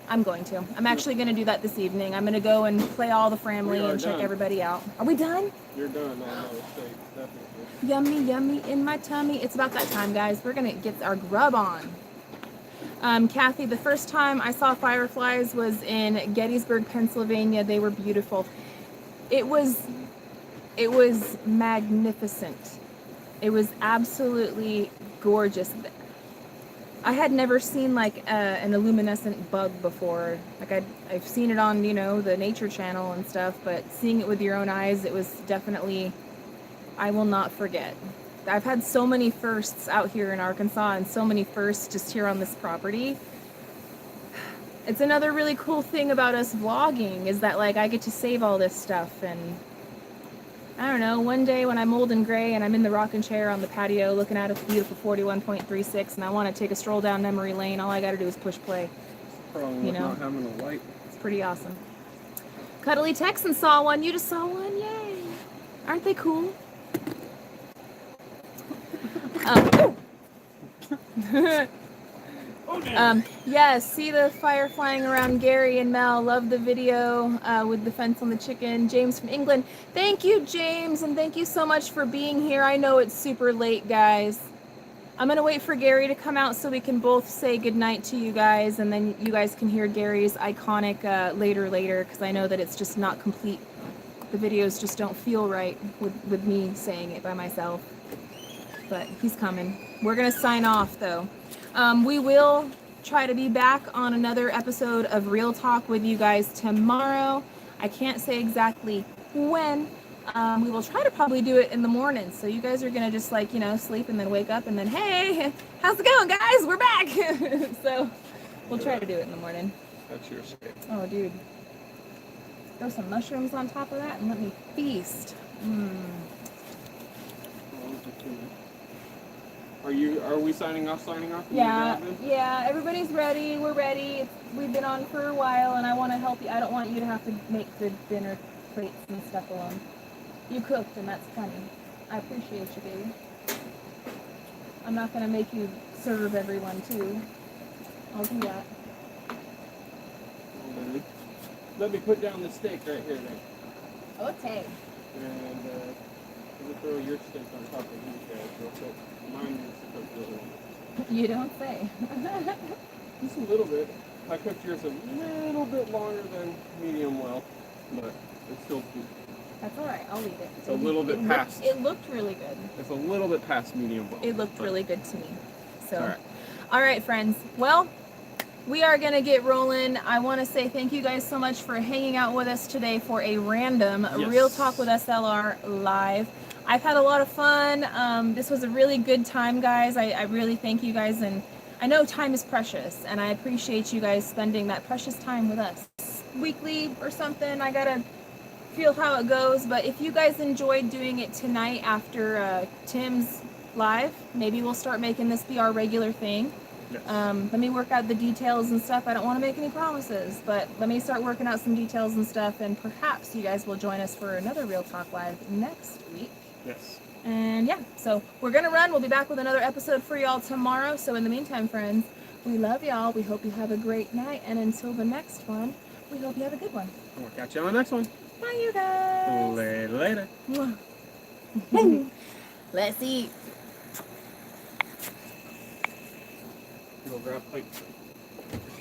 I'm going to. I'm actually going to do that this evening. I'm going to go and play all the family and check everybody out. Are we done? You're done on those steaks, definitely. Yummy, yummy in my tummy. It's about that time, guys. We're going to get our grub on. Kathy, the first time I saw fireflies was in Gettysburg, Pennsylvania. They were beautiful. It was magnificent. It was absolutely gorgeous. I had never seen like an luminescent bug before. Like I've seen it on, the Nature Channel and stuff, but seeing it with your own eyes, it was definitely, I will not forget. I've had so many firsts out here in Arkansas and so many firsts just here on this property. It's another really cool thing about us vlogging is that like I get to save all this stuff, and I don't know, one day when I'm old and gray and I'm in the rocking chair on the patio looking at a beautiful 41.36 and I want to take a stroll down memory lane, all I got to do is push play. Probably not having a light. It's pretty awesome. Cuddly Texan saw one. You just saw one? Yay. Aren't they cool? Yes, see the fire flying around Gary and Mel. Love the video with the fence on the chicken. James from England. Thank you, James, and thank you so much for being here. I know it's super late, guys. I'm going to wait for Gary to come out so we can both say goodnight to you guys, and then you guys can hear Gary's iconic later, because I know that it's just not complete. The videos just don't feel right with me saying it by myself. But he's coming. We're going to sign off, though. We will try to be back on another episode of Real Talk with you guys tomorrow. I can't say exactly when. We will try to probably do it in the morning. So you guys are going to just like, sleep and then wake up and then, hey, how's it going, guys? We're back. So we'll try to do it in the morning. That's your steak. Oh, dude. Throw some mushrooms on top of that and let me feast. Are we signing off? Yeah, everybody's ready. We're ready. We've been on for a while, and I want to help you. I don't want you to have to make the dinner plates and stuff alone. You cooked, and that's funny. I appreciate you, baby. I'm not going to make you serve everyone, too. I'll do that. Let me put down the steak right here, then. Okay. And we'll throw your steak on top of these guys real quick. Mine needs to cook really well. You don't say. Just a little bit. I cooked yours a little bit longer than medium well, but it's still good. That's all right. I'll eat it. It's a little bit past. It looked really good. It's a little bit past medium well. It looked really good to me. So, all right, friends. Well, we are going to get rolling. I want to say thank you guys so much for hanging out with us today for a random Real Talk with SLR live. I've had a lot of fun. This was a really good time, guys. I really thank you guys. And I know time is precious, and I appreciate you guys spending that precious time with us. Weekly or something, I got to feel how it goes. But if you guys enjoyed doing it tonight after Tim's live, maybe we'll start making this be our regular thing. Yes. Let me work out the details and stuff. I don't want to make any promises, but let me start working out some details and stuff, and perhaps you guys will join us for another Real Talk Live next week. Yes. And yeah, so we're going to run. We'll be back with another episode for y'all tomorrow. So in the meantime, friends, we love y'all. We hope you have a great night. And until the next one, we hope you have a good one. We'll catch you on the next one. Bye, you guys. Later. Let's eat. Go grab plates.